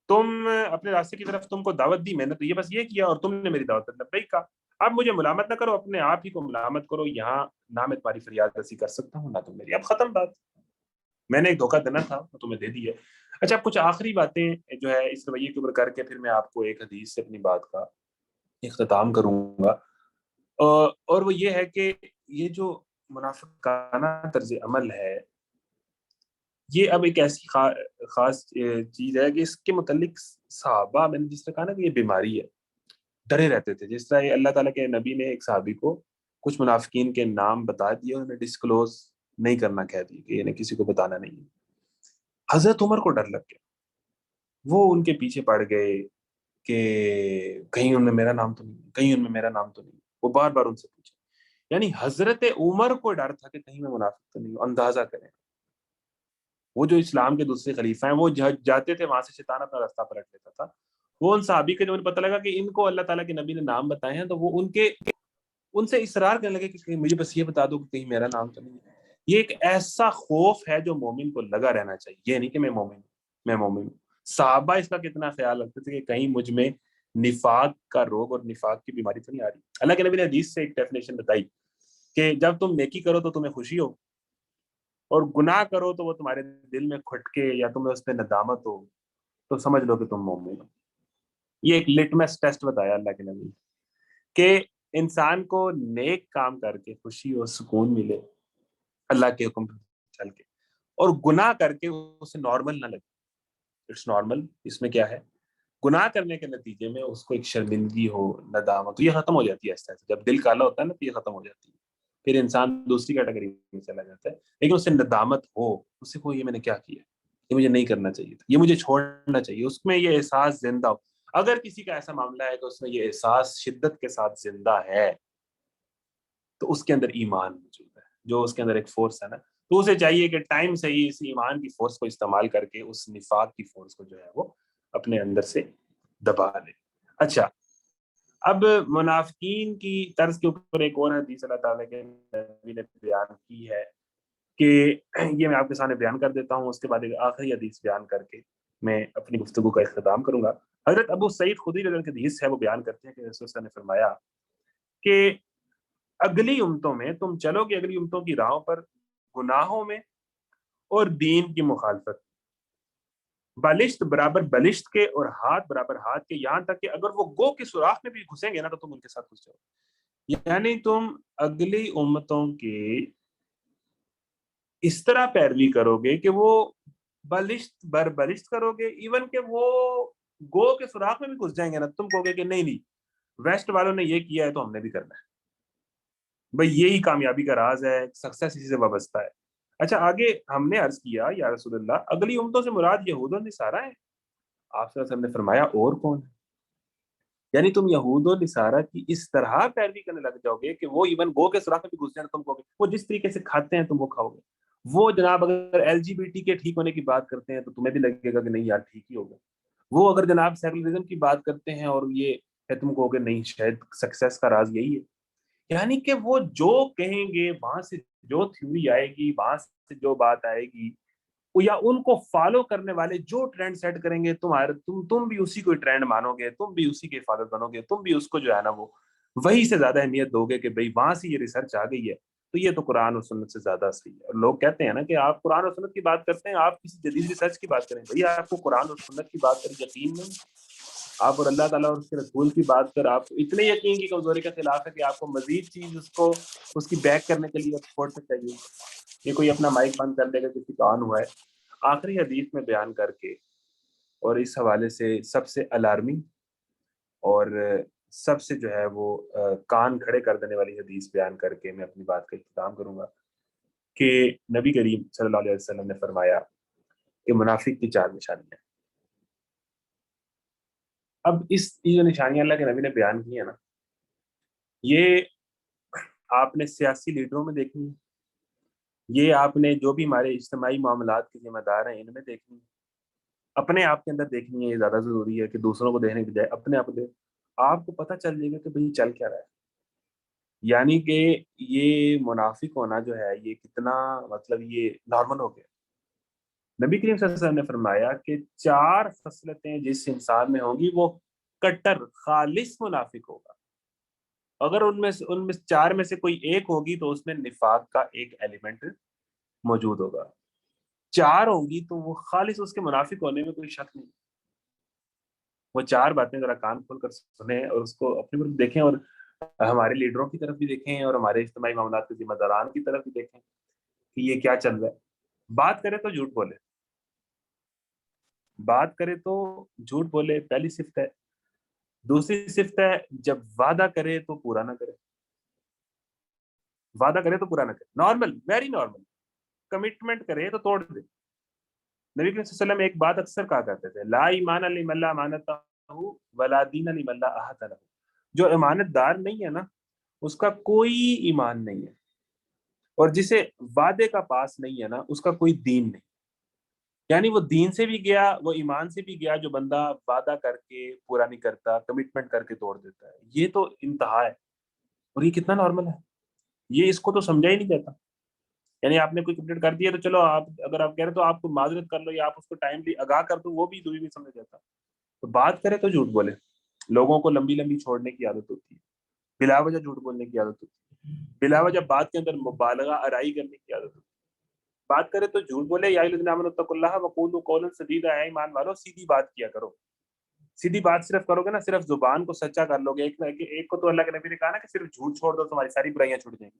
تم اپنے راستے کی طرف تم کو دعوت دی, میں نے تو یہ بس یہ کیا اور تم نے میری دعوت پر لبیک کہا. اب مجھے ملامت نہ کرو, اپنے آپ ہی کو ملامت کرو. یہاں نہ میں تمہاری فریاد رسی کر سکتا ہوں, نہ تم میری. اب ختم بات, میں نے ایک دھوکہ دینا تھا وہ تمہیں دے دی ہے. اچھا, کچھ آخری باتیں جو ہے اس رویے کے اوپر کر کے پھر میں آپ کو ایک حدیث سے اپنی بات کا اختتام کروں گا, اور وہ یہ ہے کہ یہ جو منافقانہ طرز عمل ہے, یہ اب ایک ایسی خاص چیز ہے کہ اس کے متعلق صحابہ, میں نے جس طرح کہا نا کہ یہ بیماری ہے, ڈرے رہتے تھے. جس طرح اللہ تعالیٰ کے نبی نے ایک صحابی کو کچھ منافقین کے نام بتا دیے, انہیں ڈسکلوز نہیں کرنا کہہ دی کہ انہیں کسی کو بتانا نہیں ہے. حضرت عمر کو ڈر لگ گیا, وہ ان کے پیچھے پڑ گئے کہ کہیں ان میں میرا نام تو نہیں, کہیں ان میں میرا نام تو نہیں. وہ بار بار ان سے پوچھے, یعنی حضرت عمر کو ڈر تھا کہ کہیں میں منافق تو نہیں ہوں. اندازہ کریں, وہ جو اسلام کے دوسرے خلیفہ ہیں, وہ جاتے تھے وہاں سے شیطان اپنا راستہ پلٹ لیتا تھا. وہ ان صحابی کے جو انہیں پتہ لگا کہ ان کو اللہ تعالیٰ کے نبی نے نام بتائے ہیں, تو وہ ان سے اصرار کرنے لگے کہ مجھے بس یہ بتا دو کہ کہیں میرا نام تو نہیں ہے. یہ ایک ایسا خوف ہے جو مومن کو لگا رہنا چاہیے. یہ نہیں کہ میں مومن ہوں. صحابہ اس کا کتنا خیال رکھتے تھے کہ کہیں مجھ میں نفاق کا روگ اور نفاق کی بیماری تو نہیں آ رہی. اللہ کے نبی نے حدیث سے ایک ڈیفینیشن بتائی کہ جب تم نیکی کرو تو تمہیں خوشی ہو, اور گناہ کرو تو وہ تمہارے دل میں کھٹکے یا تمہیں اس پہ ندامت ہو, تو سمجھ لو کہ تم مومن ہو. یہ ایک لٹمس ٹیسٹ بتایا اللہ کے نبی کہ انسان کو نیک کام کر کے خوشی اور سکون ملے اللہ کے حکم پر چل کے, اور گناہ کر کے اسے نارمل نہ لگے. It's normal. اس میں کیا ہے, گناہ کرنے کے نتیجے میں اس کو ایک شرمندگی ہو, ندامت تو یہ ختم ہو جاتی ہے ایسا. جب دل کالا ہوتا ہے نا تو یہ ختم ہو جاتی ہے, پھر انسان دوسری کیٹیگری میں چلا جاتا ہے. لیکن اس سے ندامت ہو, اس سے کوئی یہ میں نے کیا کیا, یہ مجھے نہیں کرنا چاہیے تھا, یہ مجھے چھوڑنا چاہیے, اس میں یہ احساس زندہ ہو. اگر کسی کا ایسا معاملہ ہے کہ اس میں یہ احساس شدت کے ساتھ زندہ ہے تو اس کے اندر ایمان موجود ہے, جو اس کے اندر ایک فورس ہے نا, تو اسے چاہیے کہ ٹائم سے ہی اس ایمان کی فورس کو استعمال کر کے اس نفاق کی فورس کو جو ہے وہ اپنے اندر سے دبا لے. اچھا, اب منافقین کی طرز کے اوپر ایک اور حدیث اللہ تعالیٰ کے نبی نے بیان کی ہے کہ یہ میں آپ کے سامنے بیان کر دیتا ہوں, اس کے بعد ایک آخری حدیث بیان کر کے میں اپنی گفتگو کا اختتام کروں گا. حضرت ابو سعید خدری رضی اللہ عنہ کی حدیث ہے, وہ بیان کرتے ہیں کہ رسول اللہ نے فرمایا کہ اگلی امتوں میں تم چلو گے اگلی امتوں کی راہوں پر گناہوں میں اور دین کی مخالفت, بالشت برابر بالشت کے اور ہاتھ برابر ہاتھ کے, یہاں تک کہ اگر وہ گو کے سوراخ میں بھی گھسیں گے نا تو تم ان کے ساتھ گھس جاؤ. یعنی تم اگلی امتوں کے اس طرح پیروی کرو گے کہ وہ بالشت بر بالشت کرو گے, ایون کہ وہ گو کے سوراخ میں بھی گھس جائیں گے نا, تم کہو گے کہ نہیں ویسٹ والوں نے یہ کیا ہے تو ہم نے بھی کرنا ہے. بھئی یہی کامیابی کا راز ہے, سکسیس اسی سے وابستہ ہے. اچھا, آگے ہم نے عرض کیا یا رسول اللہ اگلی امتوں سے مراد یہود و نصارہ ہیں. آپ صلی اللہ علیہ وسلم نے فرمایا اور کون ہے, یعنی تم یہود و نصارہ کی اس طرح پیروی کرنے لگ جاؤ گے کہ وہ ایون گو کے سوراخ میں بھی گھس جائیں تم کہو گے وہ جس طریقے سے کھاتے ہیں تم وہ کھاؤ گے. وہ جناب اگر ایل جی بی ٹی کے ٹھیک ہونے کی بات کرتے ہیں تو تمہیں بھی لگے گا کہ نہیں یار ٹھیک ہی ہوگا. وہ اگر جناب سیکولرزم کی بات کرتے ہیں اور یہ ہے, تم کہو گے نہیں شاید سکسیس کا راز یہی ہے. یعنی کہ وہ جو کہیں گے وہاں سے جو تھیوری آئے گی, وہاں سے جو بات آئے گی, یا ان کو فالو کرنے والے جو ٹرینڈ سیٹ کریں گے تم بھی اسی کو ٹرینڈ مانو گے, تم بھی اسی کے حفاظت بنو گے, تم بھی اس کو جو ہے نا وہ وہی سے زیادہ اہمیت دو گے کہ بھئی وہاں سے یہ ریسرچ آ گئی ہے تو یہ تو قرآن اور سنت سے زیادہ صحیح ہے. اور لوگ کہتے ہیں نا کہ آپ قرآن اور سنت کی بات کرتے ہیں, آپ کسی جدید ریسرچ کی بات کریں, بھئی آپ کو قرآن اور سنت کی بات کریں یقین نہیں, آپ اور اللہ تعالیٰ اور اس کے رسول کی بات کر آپ اتنے یقین کی کمزوری کا خلاف ہے کہ آپ کو مزید چیز اس کی بیک کرنے کے لیے چھوڑ سے چاہیے. یہ کوئی اپنا مائک بند کر دے گا کسی کا آن ہوا ہے. آخری حدیث میں بیان کر کے اور اس حوالے سے سب سے الارمنگ اور سب سے جو ہے وہ کان کھڑے کر دینے والی حدیث بیان کر کے میں اپنی بات کا اختتام کروں گا کہ نبی کریم صلی اللہ علیہ وسلم نے فرمایا کہ منافق کی 4 نشانیاں. اب اس جو نشانیاں اللہ کے نبی نے بیان کی ہیں نا, یہ آپ نے سیاسی لیڈروں میں دیکھنی ہے, یہ آپ نے جو بھی ہمارے اجتماعی معاملات کے ذمہ دار ہیں ان میں دیکھنی ہے, اپنے آپ کے اندر دیکھنی ہے. یہ زیادہ ضروری ہے کہ دوسروں کو دیکھنے کی بجائے اپنے آپ کو آپ کو پتہ چل جائے گا کہ بھئی چل کیا رہا ہے. یعنی کہ یہ منافق ہونا جو ہے یہ کتنا مطلب یہ نارمل ہو گیا. نبی کریم صلی اللہ علیہ وسلم نے فرمایا کہ 4 خصلتیں جس انسان میں ہوں گی وہ کٹر خالص منافق ہوگا. اگر ان میں 4 میں سے کوئی ایک ہوگی تو اس میں نفاق کا ایک ایلیمنٹ موجود ہوگا. 4 ہوگی تو وہ خالص اس کے منافق ہونے میں کوئی شک نہیں. وہ 4 باتیں ذرا کان کھول کر سنیں اور اس کو اپنی طرف دیکھیں, اور ہمارے لیڈروں کی طرف بھی دیکھیں اور ہمارے اجتماعی معاملات کے ذمہ داران کی طرف بھی دیکھیں کہ یہ کیا چل رہا ہے. بات کرے تو جھوٹ بولے, بات کرے تو جھوٹ بولے, پہلی صفت ہے. دوسری صفت ہے جب وعدہ کرے تو پورا نہ کرے, وعدہ کرے تو پورا نہ کرے, نارمل, ویری نارمل. کمٹمنٹ کرے تو توڑ دے. نبی کریم صلی اللہ علیہ وسلم ایک بات اکثر کہا کرتے تھے, لا ایمان لمن لا امانتہ ولا دین لمن لا عہد لہ. جو امانت دار نہیں ہے نا اس کا کوئی ایمان نہیں ہے, اور جسے وعدے کا پاس نہیں ہے نا اس کا کوئی دین نہیں. یعنی وہ دین سے بھی گیا, وہ ایمان سے بھی گیا جو بندہ وعدہ کر کے پورا نہیں کرتا, کمٹمنٹ کر کے توڑ دیتا ہے. یہ تو انتہا ہے, اور یہ کتنا نارمل ہے, یہ اس کو تو سمجھا ہی نہیں جاتا. یعنی آپ نے کوئی کمپلیٹ کر دیا تو چلو آپ اگر آپ کہہ رہے تو آپ کو معذرت کر لو یا آپ اس کو ٹائملی آگاہ کر دو, وہ بھی نہیں سمجھ جاتا. تو بات کرے تو جھوٹ بولے. لوگوں کو لمبی لمبی چھوڑنے کی عادت ہوتی ہے, بلا وجہ جھوٹ بولنے کی عادت ہوتی ہے, بلا وجہ بات کے اندر مبالغہ آرائی کرنے کی عادت ہوتی ہے. بات کرے تو جھوٹ بولے. یا الذین آمنوا اتقوا اللہ وقولوا قولا سدیدا, اے ایمان والو سیدھی بات کیا کرو. سیدھی بات صرف کرو گے نا, صرف زبان کو سچا کر لو گے. ایک کو تو اللہ کے نبی نے کہا نا کہ صرف جھوٹ چھوڑ دو تمہاری ساری برائیاں چھوٹ جائیں گی.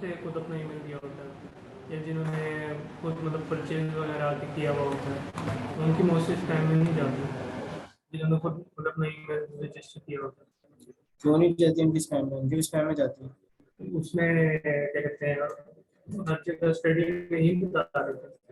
سے خود اپنا ای میل دیا ہوتا ہے یا جنہوں نے خود مطلب پرچیز وغیرہ آگے کیا ہوا ہوتا ہے ان کی موسٹلی اسپیم میں نہیں جاتی، جنہوں نے خود خود اپنا ای میل رجسٹر کیا ہوتا ہے کیوں نہیں جاتی ان کی اسپیم میں؟ ان کی اسپیم میں جاتی ہے. اس میں کیا کہتے ہیں ہر جگہ اسٹڈی میں ہی بتا رہے تھے